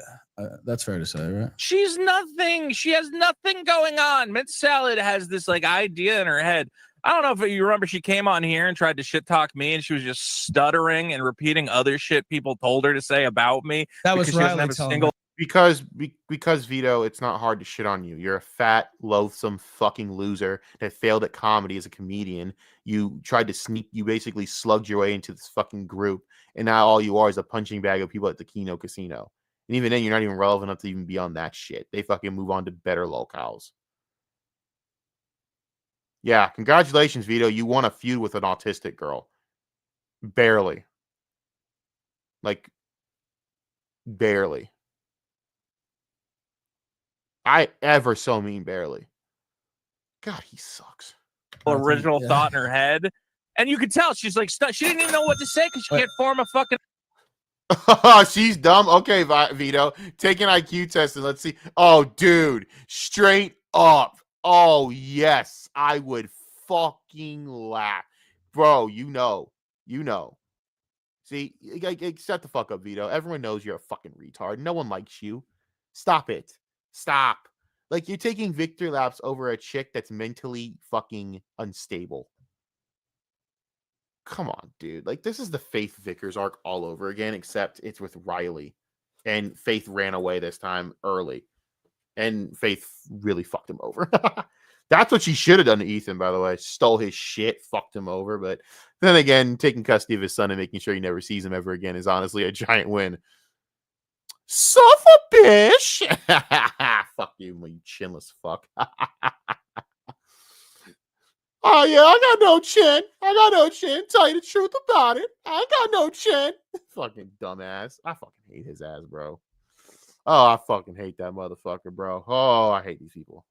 That's fair to say, right? She's nothing. She has nothing going on. Mint Salad has this idea in her head. I don't know if you remember, she came on here and tried to shit talk me, and she was just stuttering and repeating other shit people told her to say about me. That was Riley telling me. Because Vito, it's not hard to shit on you. You're a fat, loathsome fucking loser that failed at comedy as a comedian. You tried to sneak. You basically slugged your way into this fucking group, and now all you are is a punching bag of people at the Keno Casino. And even then, you're not even relevant enough to even be on that shit. They fucking move on to better locales. Yeah, congratulations, Vito. You won a feud with an autistic girl. Barely. Barely. I ever so mean barely. God, he sucks. Original thought in her head. And you could tell she's she didn't even know what to say because she can't form a fucking. She's dumb. Okay, Vito. Take an IQ test and let's see. Oh, dude. Straight up. Oh, yes. I would fucking laugh. Bro, you know. See, shut the fuck up, Vito. Everyone knows you're a fucking retard. No one likes you. Stop it. Stop. You're taking victory laps over a chick that's mentally fucking unstable. Come on, dude. This is the Faith Vickers arc all over again, except it's with Riley. And Faith ran away this time early. And Faith really fucked him over. That's what she should have done to Ethan, by the way. Stole his shit, fucked him over. But then again, taking custody of his son and making sure he never sees him ever again is honestly a giant win. Son of a bitch! Fuck you, you chinless fuck. Oh, yeah, I got no chin. Tell you the truth about it. I ain't got no chin. Fucking dumbass. I fucking hate his ass, bro. Oh, I fucking hate that motherfucker, bro. Oh, I hate these people.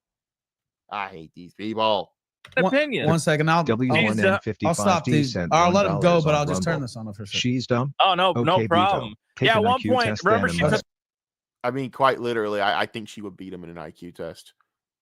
Opinion. One second. I'll stop these. I'll let him go, but I'll just turn this on for a second. She's dumb. Oh, no, okay, no problem. Yeah, at one point, remember she took. I mean, quite literally, I think she would beat him in an IQ test.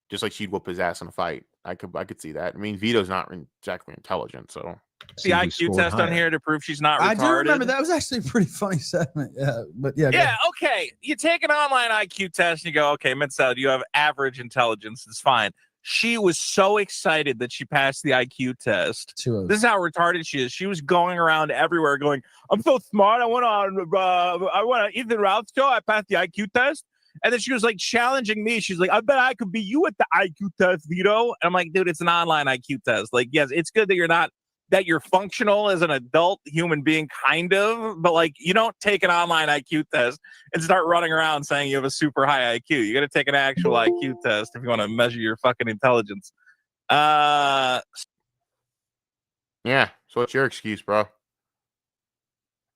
Just like she'd whoop his ass in a fight. I could see that. I mean, Vito's not exactly intelligent, so the IQ test on here to prove she's not retarded. I do remember that was actually a pretty funny segment. Yeah, but yeah. Yeah, okay. You take an online IQ test and you go, okay, Mint Salad, you have average intelligence. It's fine. She was so excited that she passed the IQ test. This is how retarded she is. She was going around everywhere going, I'm so smart. I went on Ethan Ralph's show. I passed the IQ test. And then she was like challenging me. She's like, I bet I could be you at the IQ test, Vito. And I'm like, dude, it's an online IQ test. Like, yes, it's good that you're functional as an adult human being, kind of, but like, you don't take an online IQ test and start running around saying you have a super high IQ. You got to take an actual IQ test if you want to measure your fucking intelligence. Yeah. So what's your excuse, bro?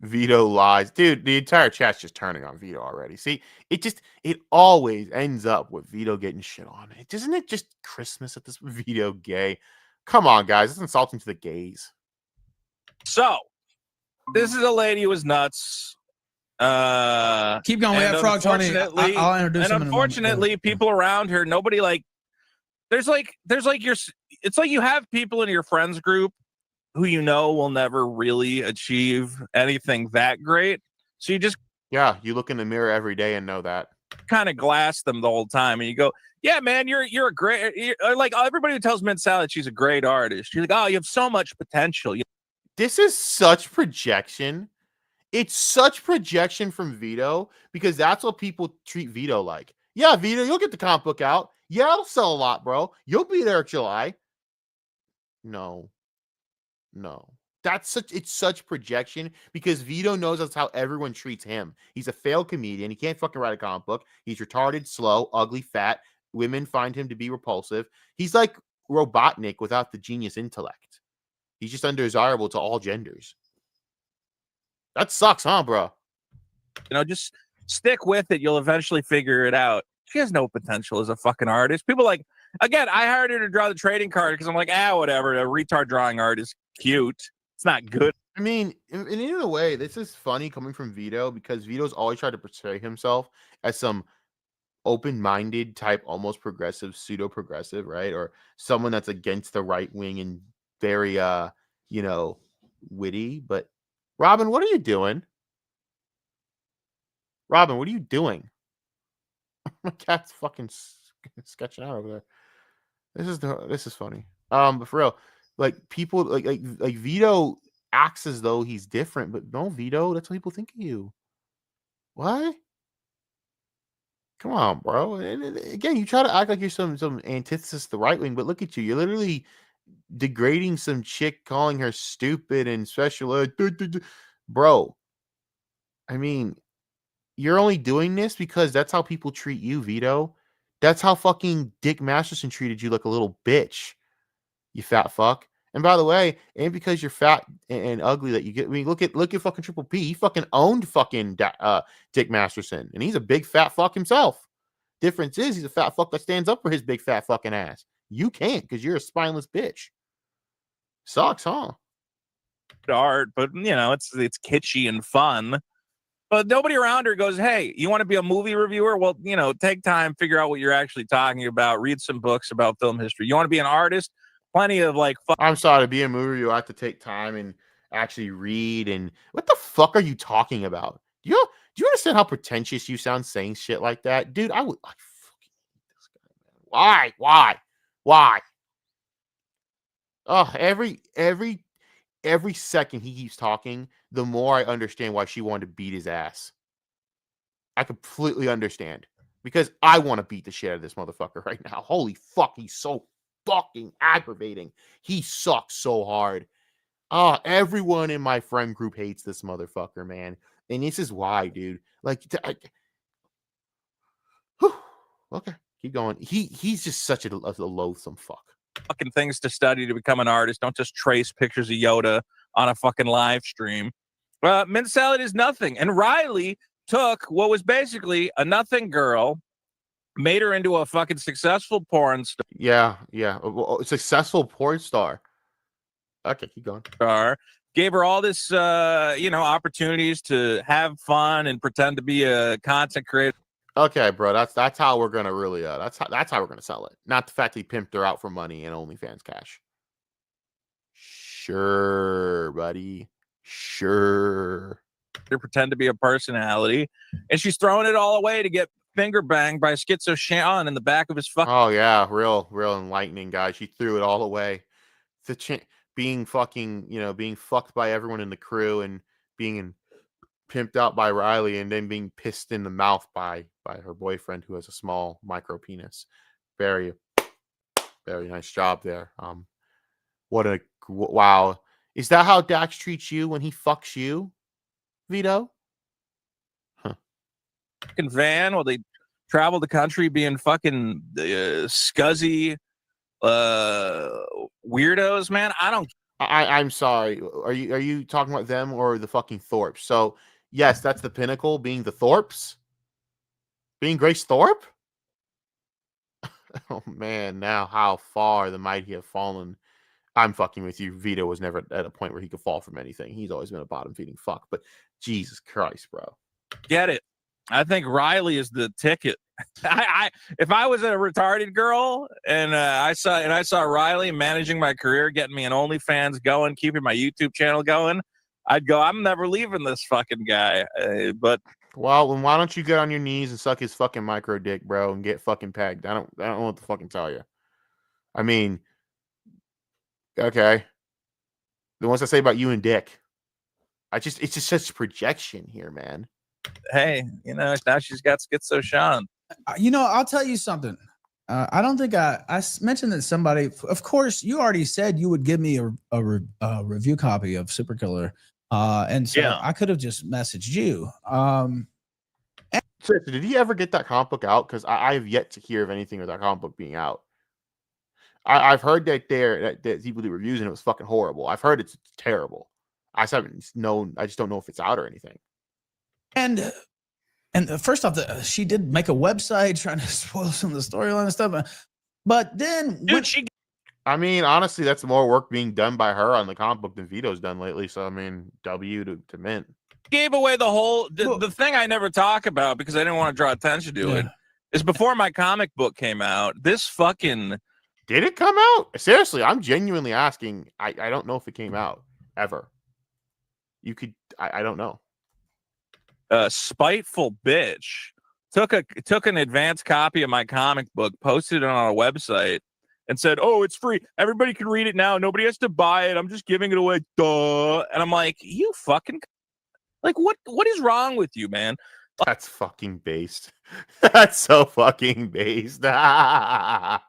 Vito lies. Dude, the entire chat's just turning on Vito already. See, it always ends up with Vito getting shit on. Isn't it just Christmas at this Vito gay? Come on, guys. It's insulting to the gays. So, this is a lady who was nuts. Keep going. We have Frog Tony. I'll introduce him. And unfortunately, people around her, nobody like. There's like it's like you have people in your friends group who you know will never really achieve anything that great. So you just you look in the mirror every day and know that. Kind of glass them the whole time, and you go, yeah, man, you're a great, like everybody who tells Mint Salad she's a great artist. You're like, oh, you have so much potential. This is such projection. It's such projection from Vito, because that's what people treat Vito like. Yeah, Vito, you'll get the comic book out. Yeah, it'll sell a lot, bro. You'll be there at July. No. It's such projection, because Vito knows that's how everyone treats him. He's a failed comedian. He can't fucking write a comic book. He's retarded, slow, ugly, fat. Women find him to be repulsive. He's like Robotnik without the genius intellect. He's just undesirable to all genders. That sucks, huh, bro? Just stick with it. You'll eventually figure it out. She has no potential as a fucking artist. People like, again, I hired her to draw the trading card because I'm like, whatever. A retard drawing art is cute. It's not good. I mean, in a way, this is funny coming from Vito, because Vito's always tried to portray himself as some open-minded type, almost progressive, pseudo-progressive, right? Or someone that's against the right wing and very, witty. But Robin, what are you doing? Robin, what are you doing? My cat's fucking sketching out over there. This is funny. But for real, like people like Vito acts as though he's different, but no, Vito, that's what people think of you. What? Come on, bro. And again, you try to act like you're some antithesis to the right wing, but look at you. You're literally degrading some chick, calling her stupid and special ed. Bro, I mean, you're only doing this because that's how people treat you, Vito. That's how fucking Dick Masterson treated you, like a little bitch. You fat fuck. And by the way, ain't because you're fat and ugly that you get. I mean, look at fucking Triple P. He fucking owned fucking Dick Masterson, and he's a big fat fuck himself. Difference is he's a fat fuck that stands up for his big fat fucking ass. You can't, because you're a spineless bitch. Sucks, huh? Art, but it's kitschy and fun. But nobody around her goes, hey, you want to be a movie reviewer? Well, take time, figure out what you're actually talking about, read some books about film history. You want to be an artist? Plenty of I'm sorry, to be a movie reviewer, I have to take time and actually read. And what the fuck are you talking about? Do you understand how pretentious you sound saying shit like that? Dude, I fucking hate this guy, man. Why? Oh, every second he keeps talking, the more I understand why she wanted to beat his ass. I completely understand, because I want to beat the shit out of this motherfucker right now. Holy fuck, he's so fucking aggravating. He sucks so hard. Everyone in my friend group hates this motherfucker, man. And this is why, dude. Like, okay, keep going. He's just such a loathsome fuck. Fucking things to study to become an artist. Don't just trace pictures of Yoda on a fucking live stream. Mint Salad is nothing. And Riley took what was basically a nothing girl, made her into a fucking successful porn star. Yeah. Successful porn star. Okay, keep going. Gave her all this, opportunities to have fun and pretend to be a content creator. Okay, bro, that's how we're gonna really that's how we're gonna sell it. Not the fact he pimped her out for money and OnlyFans cash. Sure, buddy. Sure. To pretend to be a personality, and she's throwing it all away to get finger banged by Schizo Sean in the back of his fucking. Oh yeah, real enlightening guy. She threw it all away. Being fucking, being fucked by everyone in the crew and being pimped out by Riley and then being pissed in the mouth by her boyfriend who has a small micro penis. Very, very nice job there. Wow. Is that how Dax treats you when he fucks you, Vito? Huh. Fucking van while they travel the country being fucking scuzzy weirdos, man. I'm sorry. Are you talking about them or the fucking Thorpes? So yes, that's the pinnacle, being the Thorpes, being Grace Thorpe. Oh man, now how far the mighty have fallen. I'm fucking with you. Vito was never at a point where he could fall from anything. He's always been a bottom feeding fuck. But Jesus Christ, bro. Get it. I think Riley is the ticket. If I was a retarded girl and I saw Riley managing my career, getting me an OnlyFans going, keeping my YouTube channel going, I'd go, I'm never leaving this fucking guy. But well, then why don't you get on your knees and suck his fucking micro dick, bro, and get fucking pegged? I don't know what to fucking tell you. I mean, okay. The ones I say about you and Dick, it's just such projection here, man. Hey, now she's got Schizo Sean. I'll tell you something. I don't think I mentioned that somebody. Of course, you already said you would give me a review copy of Super Killer, and so Yeah. I could have just messaged you. Seriously, did he ever get that comic book out? Because I have yet to hear of anything with that comic book being out. I've heard that that people do reviews and it was fucking horrible. I've heard it's terrible. I just don't know if it's out or anything. And first off, she did make a website trying to spoil some of the storyline and stuff. But then, I mean, honestly, that's more work being done by her on the comic book than Vito's done lately. So I mean, W to Mint. Gave away the whole the thing I never talk about because I didn't want to draw attention to it is before my comic book came out. This fucking did it come out? Seriously, I'm genuinely asking. I don't know if it came out ever. You could. I don't know. Spiteful bitch took an advanced copy of my comic book, posted it on a website, and said, "Oh, it's free. Everybody can read it now. Nobody has to buy it. I'm just giving it away." Duh. And I'm like, you fucking what is wrong with you, man? That's fucking based. That's so fucking based. After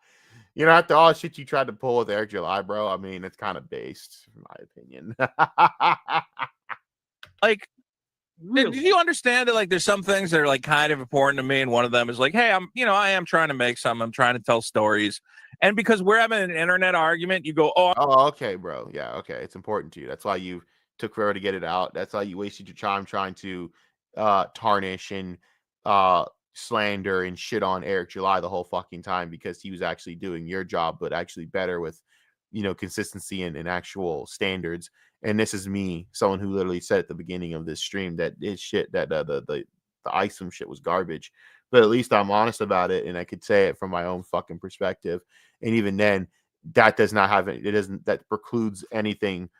all the shit you tried to pull with Eric July, bro, I mean, it's kind of based, in my opinion. Like, really? do you understand that, like, there's some things that are, like, kind of important to me, and one of them is, like, hey, I am trying to make something. I'm trying to tell stories. And because we're having an internet argument, you go, oh, okay, bro. Yeah, okay. It's important to you. That's why you took forever to get it out. That's why you wasted your time trying to tarnish and slander and shit on Eric July the whole fucking time, because he was actually doing your job, but actually better with, consistency and actual standards. And this is me, someone who literally said at the beginning of this stream that is shit, that the Isom shit was garbage. But at least I'm honest about it, and I could say it from my own fucking perspective. And even then, that does not have it. It doesn't. That precludes anything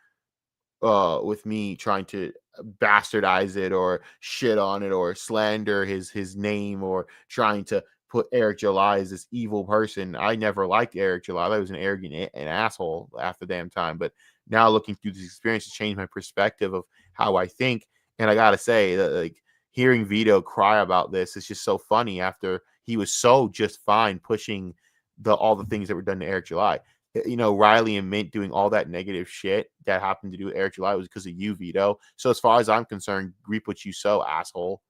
with me trying to bastardize it or shit on it or slander his name or trying to put Eric July as this evil person. I never liked Eric July. I thought he was an arrogant an asshole after the damn time. But now looking through this experience has changed my perspective of how I think. And I gotta say that, like, hearing Vito cry about this is just so funny after he was so just fine pushing all the things that were done to Eric July. Riley and Mint doing all that negative shit that happened to do with Eric July was because of you, Vito. So as far as I'm concerned, reap what you sow, asshole.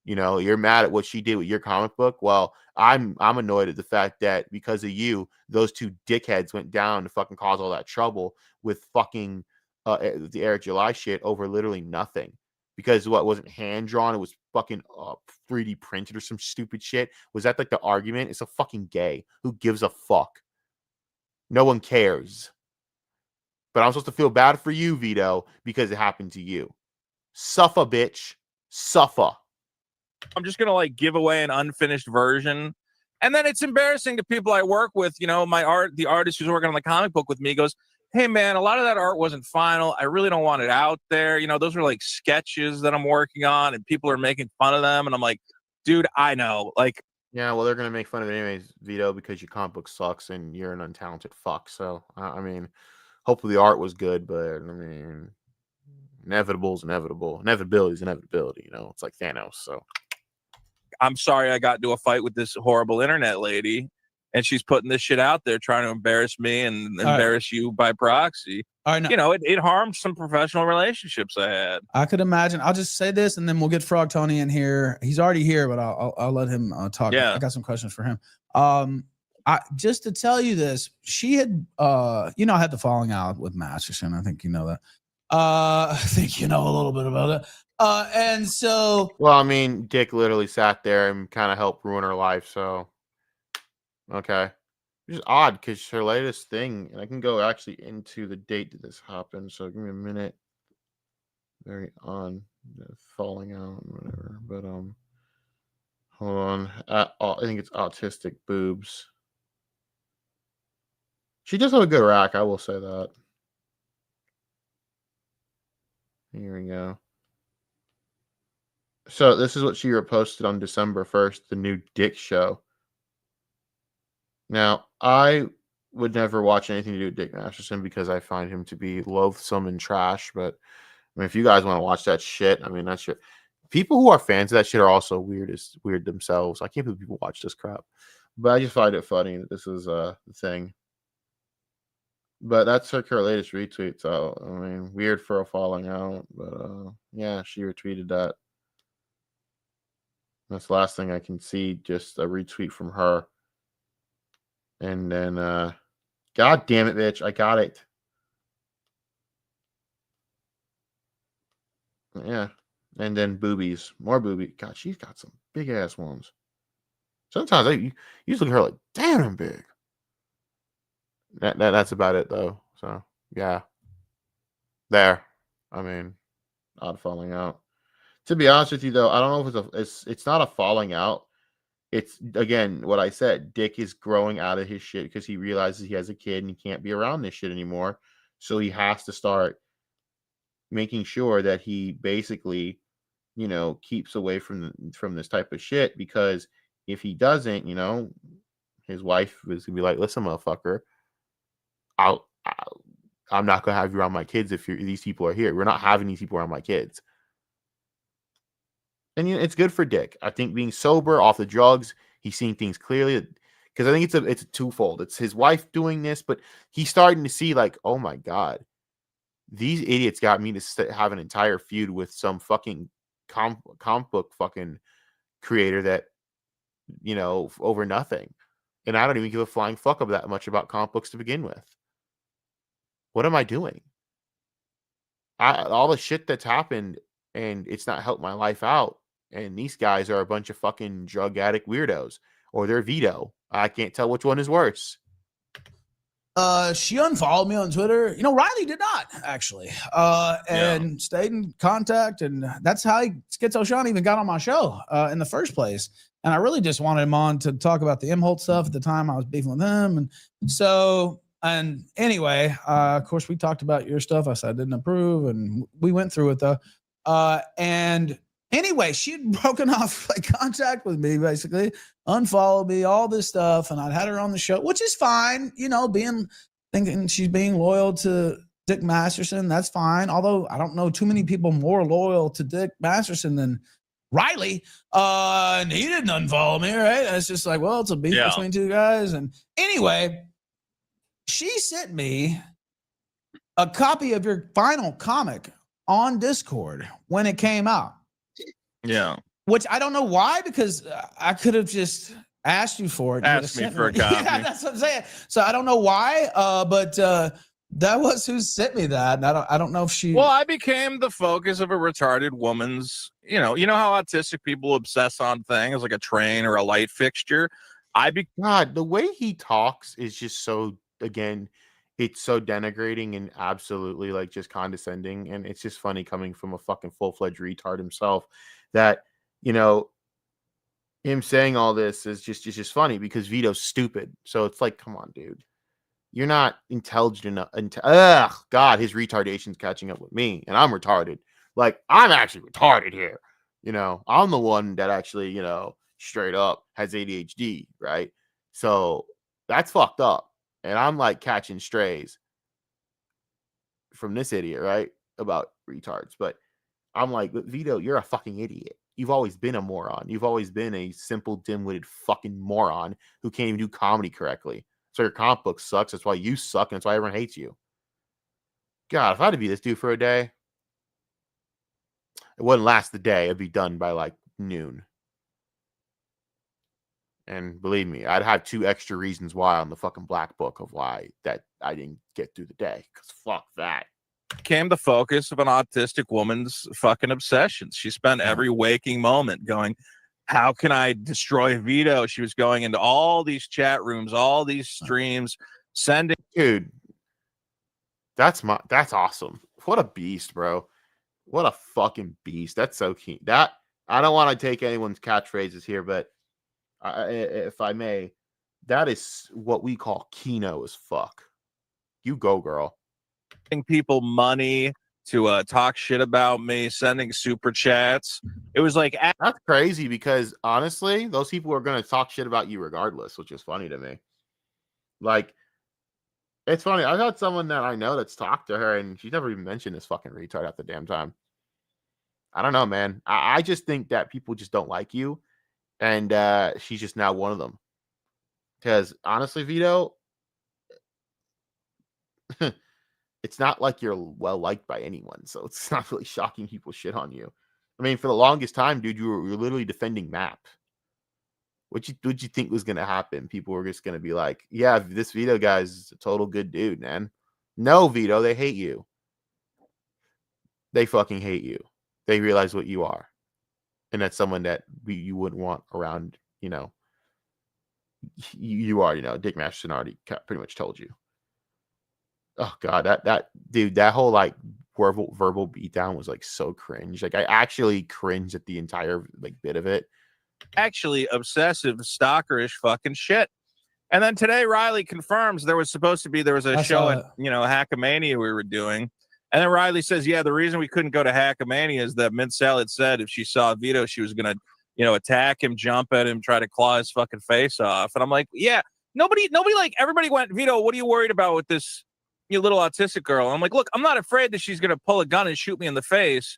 You're mad at what she did with your comic book. Well, I'm annoyed at the fact that because of you, those two dickheads went down to fucking cause all that trouble with fucking the Eric July shit over literally nothing. Because what wasn't hand drawn, it was fucking 3D printed or some stupid shit. Was that like the argument? It's a fucking gay. Who gives a fuck? No one cares. But I'm supposed to feel bad for you, Vito, because it happened to you. Suffer, bitch. Suffer. I'm just gonna give away an unfinished version, and then it's embarrassing to people I work with. The artist who's working on the comic book with me goes, "Hey man, a lot of that art wasn't final. I really don't want it out there. Those are like sketches that I'm working on, and people are making fun of them." And I'm like, dude, I know, yeah, well, they're gonna make fun of it anyways, Vito, because your comic book sucks and you're an untalented fuck. So I mean, hopefully the art was good, but I mean, inevitable is inevitable. Inevitability is inevitability. You know, it's like Thanos. So I'm sorry I got into a fight with this horrible internet lady, and she's putting this shit out there trying to embarrass me and embarrass you by proxy. All right, no. You know, it harmed some professional relationships I had. I could imagine. I'll just say this, and then we'll get Frog Tony in here. He's already here, but I'll let him talk. Yeah. I got some questions for him. Just to tell you this, she had, I had the falling out with Masterson. I think you know that. I think you know a little bit about it. And so, well, I mean, Dick literally sat there and kind of helped ruin her life. So, okay. Which is odd because her latest thing, and I can go actually into the date that this happened. So give me a minute. Very on falling out and whatever. But hold on. I think it's autistic boobs. She does have a good rack, I will say that. Here we go. So this is what she reposted on December 1st, the new Dick show. Now, I would never watch anything to do with Dick Masterson because I find him to be loathsome and trash. But I mean, if you guys want to watch that shit, I mean, that shit. People who are fans of that shit are also weird themselves. I can't believe people watch this crap. But I just find it funny that this is the thing. But that's her latest retweet. So, I mean, weird for a falling out. But yeah, she retweeted that. That's the last thing I can see. Just a retweet from her. And then, God damn it, bitch. I got it. Yeah. And then boobies. More boobies. God, she's got some big ass ones. Sometimes you just look at her like, damn, I'm big. That's about it, though. So, yeah. There. I mean, odd falling out. To be honest with you, though, I don't know if it's not a falling out. It's, again, what I said. Dick is growing out of his shit because he realizes he has a kid and he can't be around this shit anymore. So he has to start making sure that he basically, keeps away from this type of shit, because if he doesn't, his wife is gonna be like, listen, motherfucker, I'm not gonna have you around my kids if these people are here. We're not having these people around my kids. And it's good for Dick. I think being sober, off the drugs, he's seeing things clearly. Because I think it's a twofold. It's his wife doing this, but he's starting to see like, oh my God, these idiots got me to have an entire feud with some fucking comic book fucking creator that, over nothing. And I don't even give a flying fuck that much about comic books to begin with. What am I doing? All the shit that's happened, and it's not helped my life out. And these guys are a bunch of fucking drug addict weirdos, or they're Vito. I can't tell which one is worse. She unfollowed me on Twitter. Riley did not, actually. And stayed in contact, and that's how Schizo Sean even got on my show in the first place. And I really just wanted him on to talk about the Imholt stuff at the time. I was beefing with him. And anyway, of course, we talked about your stuff. I said I didn't approve, and we went through it, though. And anyway, she had broken off contact with me, basically, unfollowed me, all this stuff, and I'd had her on the show, which is fine, thinking she's being loyal to Dick Masterson. That's fine. Although I don't know too many people more loyal to Dick Masterson than Riley. And he didn't unfollow me, right? It's just like, well, it's a beef between two guys. And anyway, she sent me a copy of your final comic on Discord when it came out. Yeah. Which I don't know why, because I could have just asked you for it. Asked me for a copy. Yeah, that's what I'm saying. So I don't know why, but that was who sent me that. And I don't know if she. Well, I became the focus of a retarded woman's. You know how autistic people obsess on things like a train or a light fixture. God, the way he talks is just so. Again, it's so denigrating and absolutely just condescending, and it's just funny coming from a fucking full-fledged retard himself. That him saying all this is just funny because Vito's stupid. So it's like, come on, dude, you're not intelligent enough. God, his retardation's catching up with me, and I'm retarded. Like, I'm actually retarded here. I'm the one that actually, straight up has ADHD, right? So that's fucked up. And I'm catching strays from this idiot, right? about retards, but I'm like, Vito, you're a fucking idiot. You've always been a moron. You've always been a simple, dim-witted fucking moron who can't even do comedy correctly. So your comic book sucks. That's why you suck, and that's why everyone hates you. God, if I had to be this dude for a day, it wouldn't last the day. It'd be done by like noon. And believe me, I'd have 2 extra reasons why on the fucking black book of why that I didn't get through the day. Because fuck that. Became the focus of an autistic woman's fucking obsessions. She spent every waking moment going, how can I destroy Vito? She was going into all these chat rooms, all these streams, sending. Dude, that's awesome. What a beast, bro. What a fucking beast. That's so keen. That, I don't want to take anyone's catchphrases here, but if I may, that is what we call Kino as fuck. You go, girl. People money to talk shit about me, sending super chats. It was like, that's crazy, because honestly, those people are going to talk shit about you regardless, which is funny to me. Like, it's funny. I've had someone that I know that's talked to her, and she's never even mentioned this fucking retard at the damn time. I don't know, man. I just think that people just don't like you, and she's just now one of them. Because honestly, Vito, it's not like you're well liked by anyone, so it's not really shocking people shit on you. I mean, for the longest time, dude, you were literally defending Map. What'd you think was gonna happen? People were just gonna be like, "Yeah, this Vito guy's a total good dude, man." No, Vito, they hate you. They fucking hate you. They realize what you are, and that's someone that you wouldn't want around. You know, you are. You know, Dick Masterson already pretty much told you. Oh god, that dude, that whole like verbal beatdown was like so cringe. Like I actually cringed at the entire like bit of it. Actually obsessive, stalkerish fucking shit. And then today Riley confirms there was a show at Hackamania we were doing. And then Riley says, yeah, the reason we couldn't go to Hackamania is that Mint Salad said if she saw Vito, she was gonna, attack him, jump at him, try to claw his fucking face off. And I'm like, yeah, nobody like everybody went, Vito, what are you worried about with this little autistic girl? And I'm like, look, I'm not afraid that she's gonna pull a gun and shoot me in the face.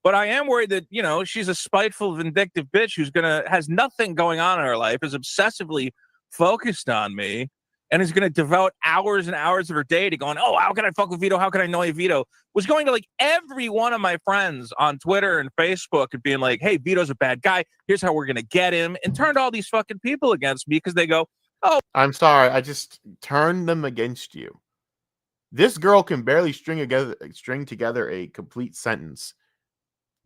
But I am worried that, she's a spiteful, vindictive bitch who's has nothing going on in her life, is obsessively focused on me, and is going to devote hours and hours of her day to going, oh, how can I fuck with Vito? How can I annoy Vito? Was going to like every one of my friends on Twitter and Facebook and being like, hey, Vito's a bad guy. Here's how we're going to get him. And turned all these fucking people against me because they go, oh. I'm sorry. I just turned them against you. This girl can barely string together a complete sentence.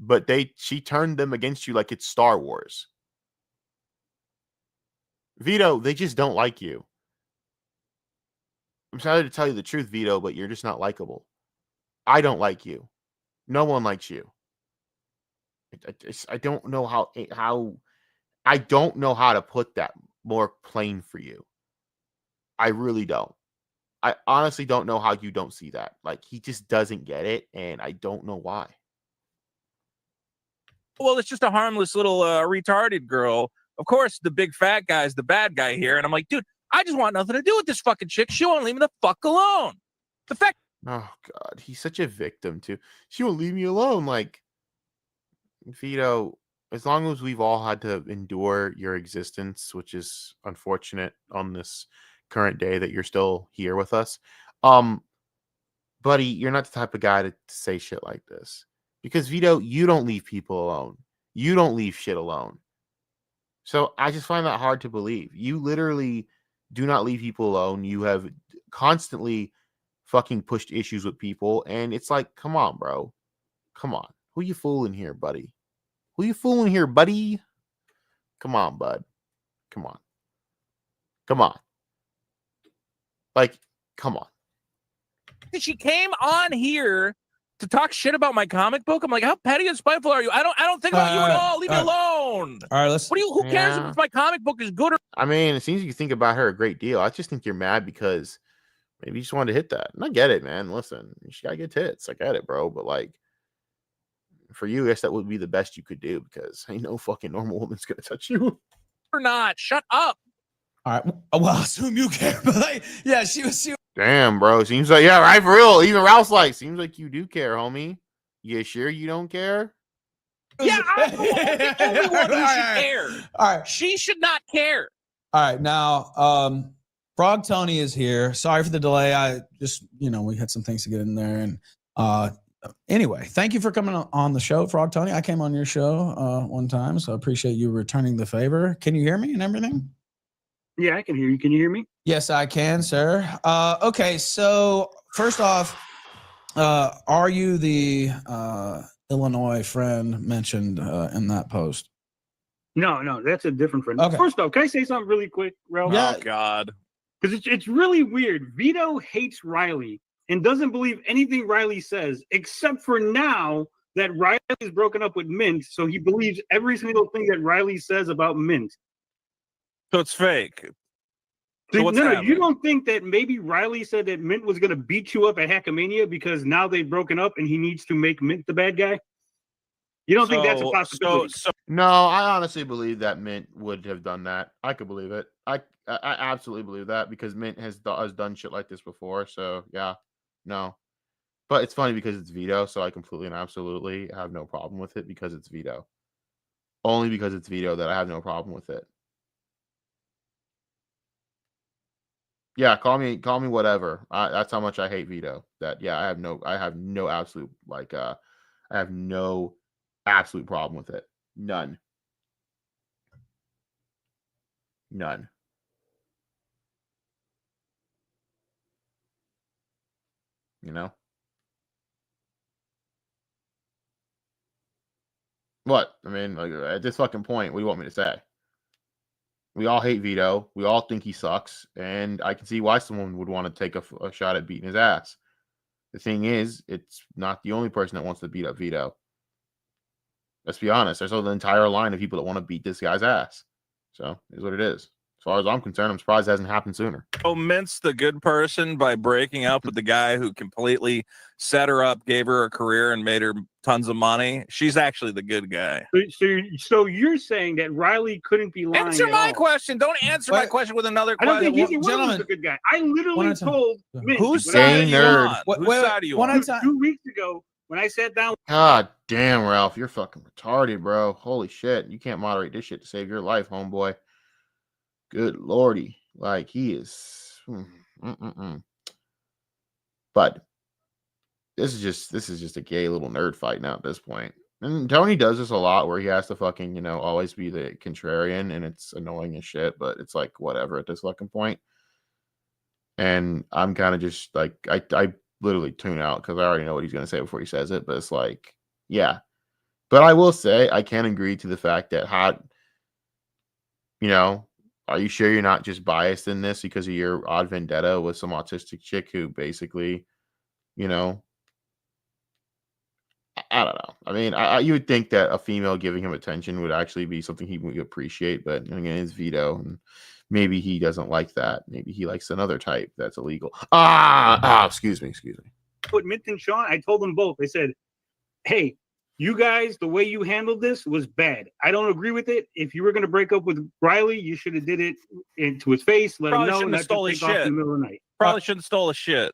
But she turned them against you like it's Star Wars. Vito, they just don't like you. I'm sorry to tell you the truth, Vito, but you're just not likable. I don't like you. No one likes you. I don't know how I don't know how to put that more plain for you. I really don't. I honestly don't know how you don't see that. Like, he just doesn't get it, and I don't know why. Well, it's just a harmless little retarded girl. Of course, the big fat guy's the bad guy here. And I'm like, dude, I just want nothing to do with this fucking chick. She won't leave me the fuck alone. The fact. Oh, God. He's such a victim, too. She won't leave me alone. Like, Vito, as long as we've all had to endure your existence, which is unfortunate on this current day that you're still here with us, buddy, you're not the type of guy to say shit like this. Because, Vito, you don't leave people alone. You don't leave shit alone. So I just find that hard to believe. You literally do not leave people alone. You have constantly fucking pushed issues with people. And it's like, come on, bro. Come on. Who you fooling here, buddy? Who you fooling here, buddy? Come on, bud. Come on. Come on. Like, come on. She came on here to talk shit about my comic book. I'm like, how petty and spiteful are you? I don't think about you at all. Leave me alone. All right, who cares if my comic book is good or? I mean, it seems you think about her a great deal. I just think you're mad because maybe you just wanted to hit that. And I get it, man. Listen, she gotta get tits. I get it, bro. But like, for you, I guess that would be the best you could do because ain't no fucking normal woman's gonna touch you. Or not. Shut up. All right. Well, I assume you care, but like, yeah, she was. Damn, bro. Seems like, yeah, right, for real. Even Ralph's like, seems like you do care, homie. You sure you don't care? Yeah, I'm the only one who All should right. care. All right. She should not care. All right. Now, Frog Tony is here. Sorry for the delay. I just, we had some things to get in there. And anyway, thank you for coming on the show, Frog Tony. I came on your show one time, so I appreciate you returning the favor. Can you hear me and everything? Yeah, I can hear you. Can you hear me? Yes, I can, sir. Okay, so first off, are you the Illinois friend mentioned in that post? No, that's a different friend. Okay. First off, can I say something really quick, Ralph? Yeah. Oh God. Because it's really weird. Vito hates Riley and doesn't believe anything Riley says, except for now that Riley is broken up with Mint, so he believes every single thing that Riley says about Mint. So it's fake. So, So what's no, happening? you don't think that maybe Riley said that Mint was going to beat you up at Hackamania because now they've broken up and he needs to make Mint the bad guy? You don't think that's a possibility? No, I honestly believe that Mint would have done that. I could believe it. I absolutely believe that because Mint has done shit like this before. So yeah, no. But it's funny because it's Vito, so I completely and absolutely have no problem with it because it's Vito. Only because it's Vito that I have no problem with it. Yeah, call me whatever. That's how much I hate Vito. That I have no absolute I have no absolute problem with it. None. You know? What? I mean, like, at this fucking point, what do you want me to say? We all hate Vito. We all think he sucks. And I can see why someone would want to take a shot at beating his ass. The thing is, it's not the only person that wants to beat up Vito. Let's be honest. There's an entire line of people that want to beat this guy's ass. So, it is what it is. As far as I'm concerned, I'm surprised it hasn't happened sooner. Oh, Mint's the good person by breaking up with the guy who completely set her up, gave her a career, and made her tons of money. She's actually the good guy. So you're saying that Riley couldn't be lying? Answer my question. Don't answer my question with another I don't question. think either one was the good guy. I literally told Mint. Whose side are you nerd. on? Whose side are you on? 2 weeks ago when I sat down. God damn, Ralph, you're fucking retarded, bro. Holy shit. You can't moderate this shit to save your life, homeboy. Good lordy. Like, he is. But this is just a gay little nerd fight now at this point. And Tony does this a lot where he has to fucking, always be the contrarian, and it's annoying as shit, but it's like whatever at this fucking point. And I'm kind of just like, I literally tune out because I already know what he's going to say before he says it, but it's like, yeah. But I will say, I can agree to the fact that are you sure you're not just biased in this because of your odd vendetta with some autistic chick who basically, I don't know. I mean, you would think that a female giving him attention would actually be something he would appreciate, but again, it's Vito, and maybe he doesn't like that. Maybe he likes another type that's illegal. Excuse me. Put Mint and Sean, I told them both. I said, hey, you guys, the way you handled this was bad. I don't agree with it. If you were going to break up with Riley, you should have did it into his face. Let him know. Shouldn't have stole his shit. In the middle of the night. Probably shouldn't have stole his shit.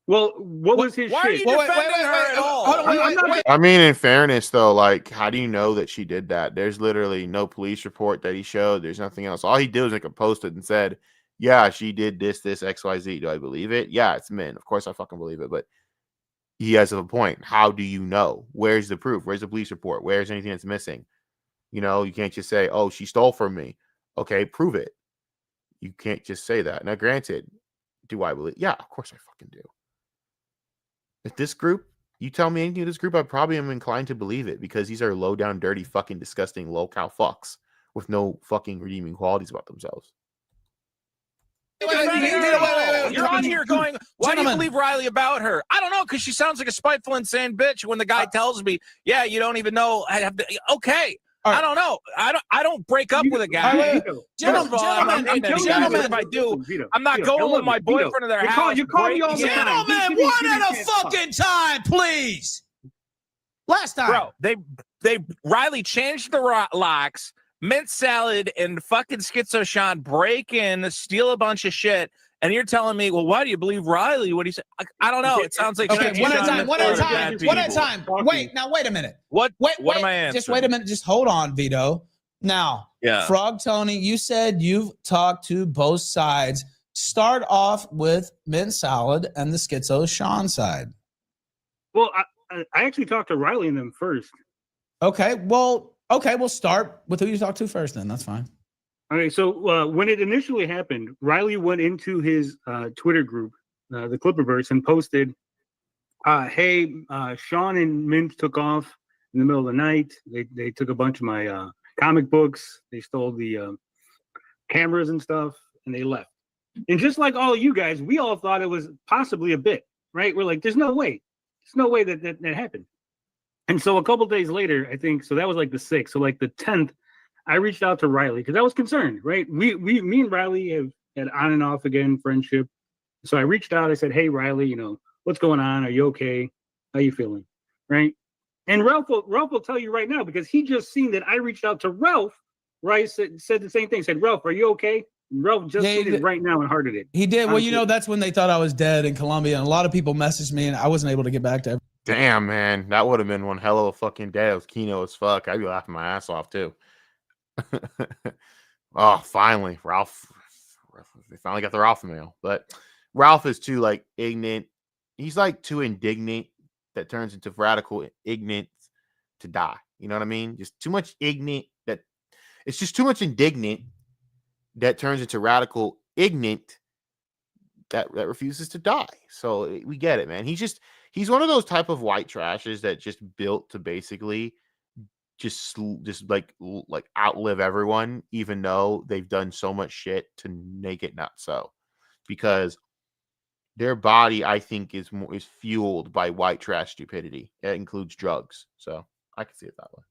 Well, what was his why shit? Are you defending her at all? I mean, in fairness, though, like, how do you know that she did that? There's literally no police report that he showed. There's nothing else. All he did was make a post it and said, yeah, she did this, XYZ. Do I believe it? Yeah, it's Mint. Of course I fucking believe it, but he has a point. How do you know? Where's the proof? Where's the police report? Where's anything that's missing? You can't just say, oh, she stole from me. Okay, prove it. You can't just say that. Now, granted, do I believe? Yeah, of course I fucking do. If this group, you tell me anything of this group, I probably am inclined to believe it because these are low down, dirty, fucking disgusting, low cow fucks with no fucking redeeming qualities about themselves. You're on here going, why do you believe Riley about her? I don't know, because she sounds like a spiteful, insane bitch. When the guy tells me, yeah, you don't even know. Okay. Right. I don't know. I don't break up with a guy. Gentlemen, if I do, I'm not going with my boyfriend to their house. You call me all the time. Gentlemen, one at a fucking time, please. Last time, bro, they Riley changed the locks. Mint Salad and fucking Schizo Sean break in, steal a bunch of shit, And you're telling me, well, why do you believe Riley? What he said? I don't know. It sounds like Okay, one at a time. One at a time. bad One at a people. time. Wait, now wait a minute. What? Wait, What am I answering? Just wait a minute. Just hold on, Vito. Now, Yeah. Frog Tony, you said you've talked to both sides. Start off with Mint Salad and the Schizo Sean side. Well, I actually talked to Riley and them first. Okay, we'll start with who you talked to first. Then that's fine. Okay, so when it initially happened, Riley went into his Twitter group, the Clipperverse, and posted, "Hey, Sean and Mint took off in the middle of the night. They took a bunch of my comic books. They stole the cameras and stuff, and they left." And just like all of you guys, we all thought it was possibly a bit, right? We're like, "There's no way that happened." And so a couple days later, I think, so that was like the 6th. So like the 10th, I reached out to Riley because I was concerned, right? Me and Riley have had on and off again friendship. So I reached out. I said, "Hey, Riley, what's going on? Are you okay? How you feeling?" Right? And Ralph will tell you right now because he just seen that I reached out to Ralph. Right? Said the same thing. Said, "Ralph, are you okay?" And Ralph just seen it right now and hearted it. He did. Well, that's when they thought I was dead in Colombia, and a lot of people messaged me, and I wasn't able to get back to everyone. Damn, man, that would have been one hell of a fucking day. It was Keno as fuck. I'd be laughing my ass off too. Oh, finally, Ralph. They finally got the Ralph mail, but Ralph is too like ignorant. He's like too indignant that turns into radical ignorance to die. You know what I mean? Just too much ignorant that it's just too much indignant that turns into radical ignorant that refuses to die. So we get it, man. He's one of those type of white trashes that just built to basically just like outlive everyone, even though they've done so much shit to make it not so, because their body, I think, is fueled by white trash stupidity. It includes drugs, so I can see it that way.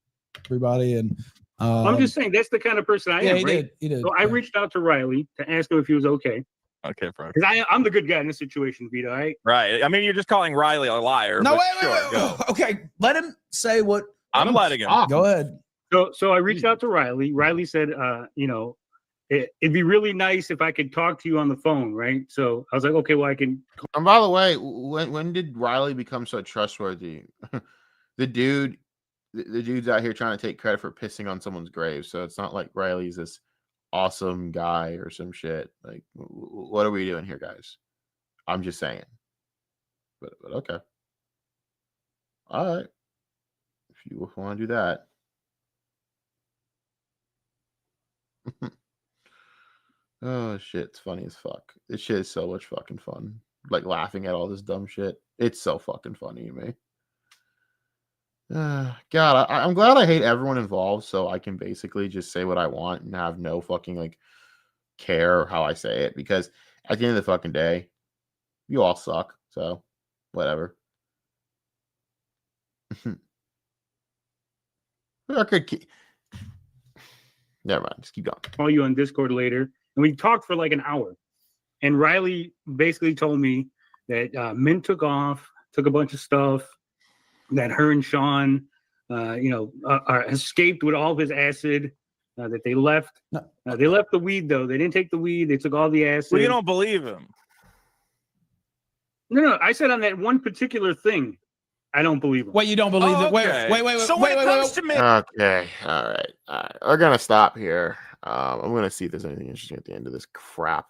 Everybody, and I'm just saying that's the kind of person I am. He right? did. So I reached out to Riley to ask him if he was okay. Okay, bro. Because I'm the good guy in this situation, Vito. Right? Right. I mean, you're just calling Riley a liar. No, but wait. Okay, let him say what. I'm letting him. Go ahead. So I reached out to Riley. Riley said, it'd be really nice if I could talk to you on the phone, right? So I was like, okay, well, I can. And by the way, when did Riley become so trustworthy? The dude's out here trying to take credit for pissing on someone's grave, so it's not like Riley's this awesome guy or some shit. Like, what are we doing here, guys? I'm just saying. But okay. All right. If you want to do that. Oh shit, it's funny as fuck. This shit is so much fucking fun. Like laughing at all this dumb shit. It's so fucking funny to me. God, I'm glad I hate everyone involved, so I can basically just say what I want and have no fucking like care how I say it, because at the end of the fucking day, you all suck. So whatever. Never mind. Just keep going. Call you on Discord later, and we talked for like an hour. And Riley basically told me that Mint took off, took a bunch of stuff, that her and Sean, escaped with all of his acid. That they left. They left the weed though. They didn't take the weed. They took all the acid. Well, you don't believe him. No. I said on that one particular thing, I don't believe him. Wait, you don't believe it? Okay. Wait. So when it comes to me, Okay. All right. We're gonna stop here. I'm gonna see if there's anything interesting at the end of this crap.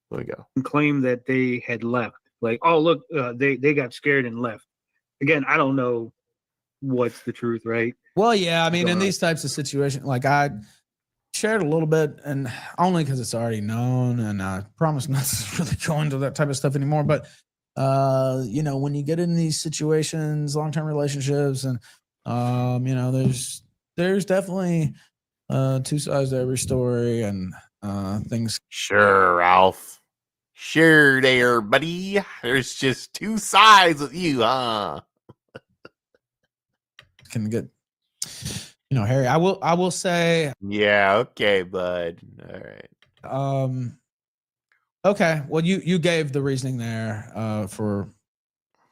Let me go. Claim that they had left. Like, oh look, they got scared and left. Again, I don't know what's the truth, right? Well, yeah. I mean, in these types of situations, like I shared a little bit, and only because it's already known, and I promise not to really go into that type of stuff anymore. But when you get in these situations, long-term relationships, and there's definitely two sides to every story, and things. Sure, Ralph. Sure, there, buddy. There's just two sides with you, huh? Can get, Harry. I will say. Yeah. Okay, bud. All right. Okay. Well, you gave the reasoning there for,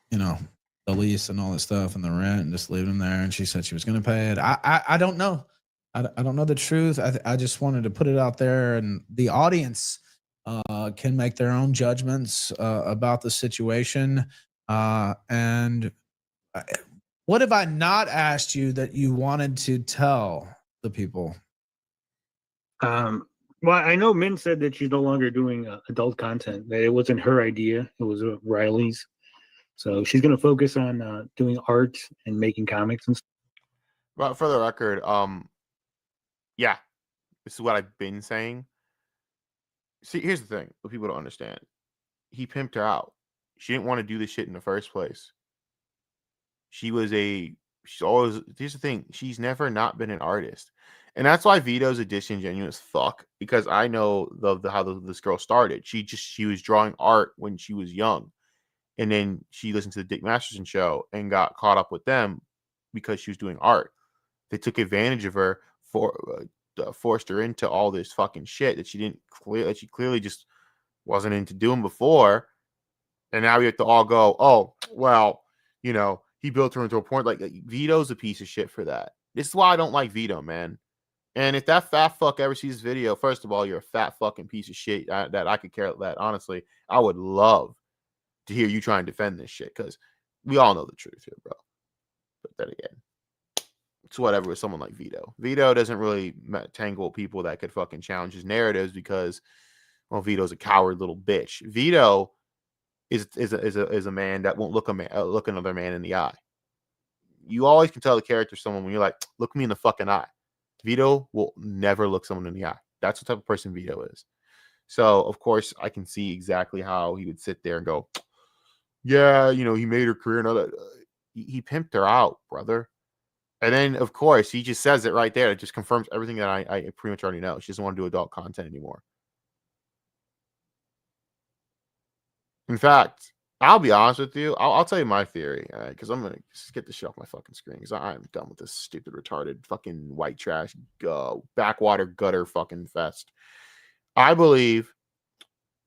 the lease and all that stuff and the rent and just leaving them there. And she said she was going to pay it. I don't know. I don't know the truth. I just wanted to put it out there, and the audience can make their own judgments about the situation. And what have I not asked you that you wanted to tell the people? Well, I know Min said that she's no longer doing adult content. That it wasn't her idea; it was Riley's. So she's going to focus on doing art and making comics and stuff. But for the record, yeah, this is what I've been saying. See, here's the thing: what people don't understand. He pimped her out. She didn't want to do this shit in the first place. She's always, here's the thing, she's never not been an artist. And that's why Vito's a disingenuous fuck, because I know how this girl started. She was drawing art when she was young. And then she listened to the Dick Masterson show and got caught up with them because she was doing art. They took advantage of her, forced her into all this fucking shit that she clearly just wasn't into doing before. And now we have to all go, oh, well, he built her into a point. Like, Vito's a piece of shit for that. This is why I don't like Vito, man. And if that fat fuck ever sees this video, first of all, you're a fat fucking piece of shit that I could care that. Honestly, I would love to hear you try and defend this shit, because we all know the truth here, bro. But then again, it's whatever with someone like Vito. Vito doesn't really tangle with people that could fucking challenge his narratives because, well, Vito's a coward little bitch. Vito is a man that won't look another man in the eye. You always can tell the character of someone when you're like, look me in the fucking eye. Vito will never look someone in the eye. That's the type of person Vito is. So, of course, I can see exactly how he would sit there and go, yeah, he made her career and all that. He pimped her out, brother. And then, of course, he just says it right there. It just confirms everything that I pretty much already know. She doesn't want to do adult content anymore. In fact, I'll be honest with you. I'll tell you my theory, because I'm going to just get this shit off my fucking screen, because I'm done with this stupid, retarded, fucking white trash, backwater gutter fucking fest. I believe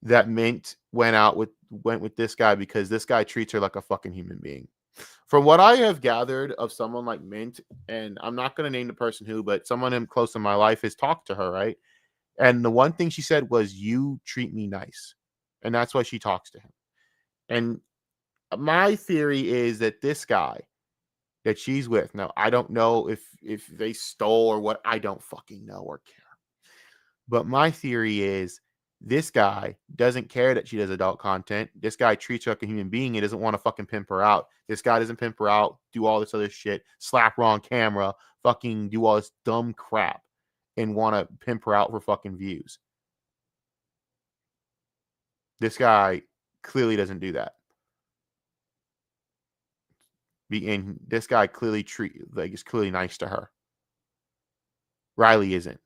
that Mint went with this guy because this guy treats her like a fucking human being. From what I have gathered of someone like Mint, and I'm not going to name the person who, but someone close in my life has talked to her, right? And the one thing she said was, you treat me nice. And that's why she talks to him. And my theory is that this guy that she's with, now, I don't know if they stole or what, I don't fucking know or care. But my theory is this guy doesn't care that she does adult content. This guy treats her like a human being. He doesn't want to fucking pimp her out. This guy doesn't pimp her out, do all this other shit, slap her on camera, fucking do all this dumb crap and want to pimp her out for fucking views. This guy clearly doesn't do that. And this guy clearly is clearly nice to her. Riley isn't.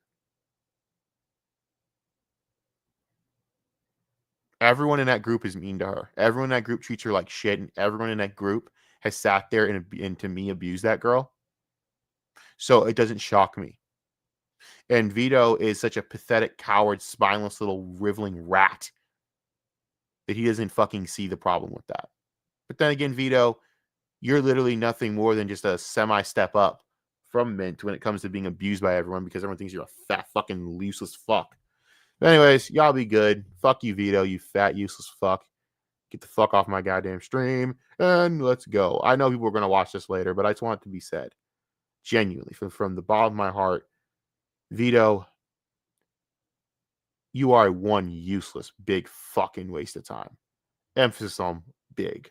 Everyone in that group is mean to her. Everyone in that group treats her like shit, and everyone in that group has sat there and to me abused that girl. So it doesn't shock me. And Vito is such a pathetic, coward, spineless little riveling rat that he doesn't fucking see the problem with that. But then again, Vito, you're literally nothing more than just a semi-step up from Mint when it comes to being abused by everyone, because everyone thinks you're a fat fucking useless fuck. But anyways, y'all be good. Fuck you, Vito, you fat useless fuck. Get the fuck off my goddamn stream and let's go. I know people are going to watch this later, but I just want it to be said. Genuinely, from the bottom of my heart, Vito, you are one useless, big fucking waste of time. Emphasis on big.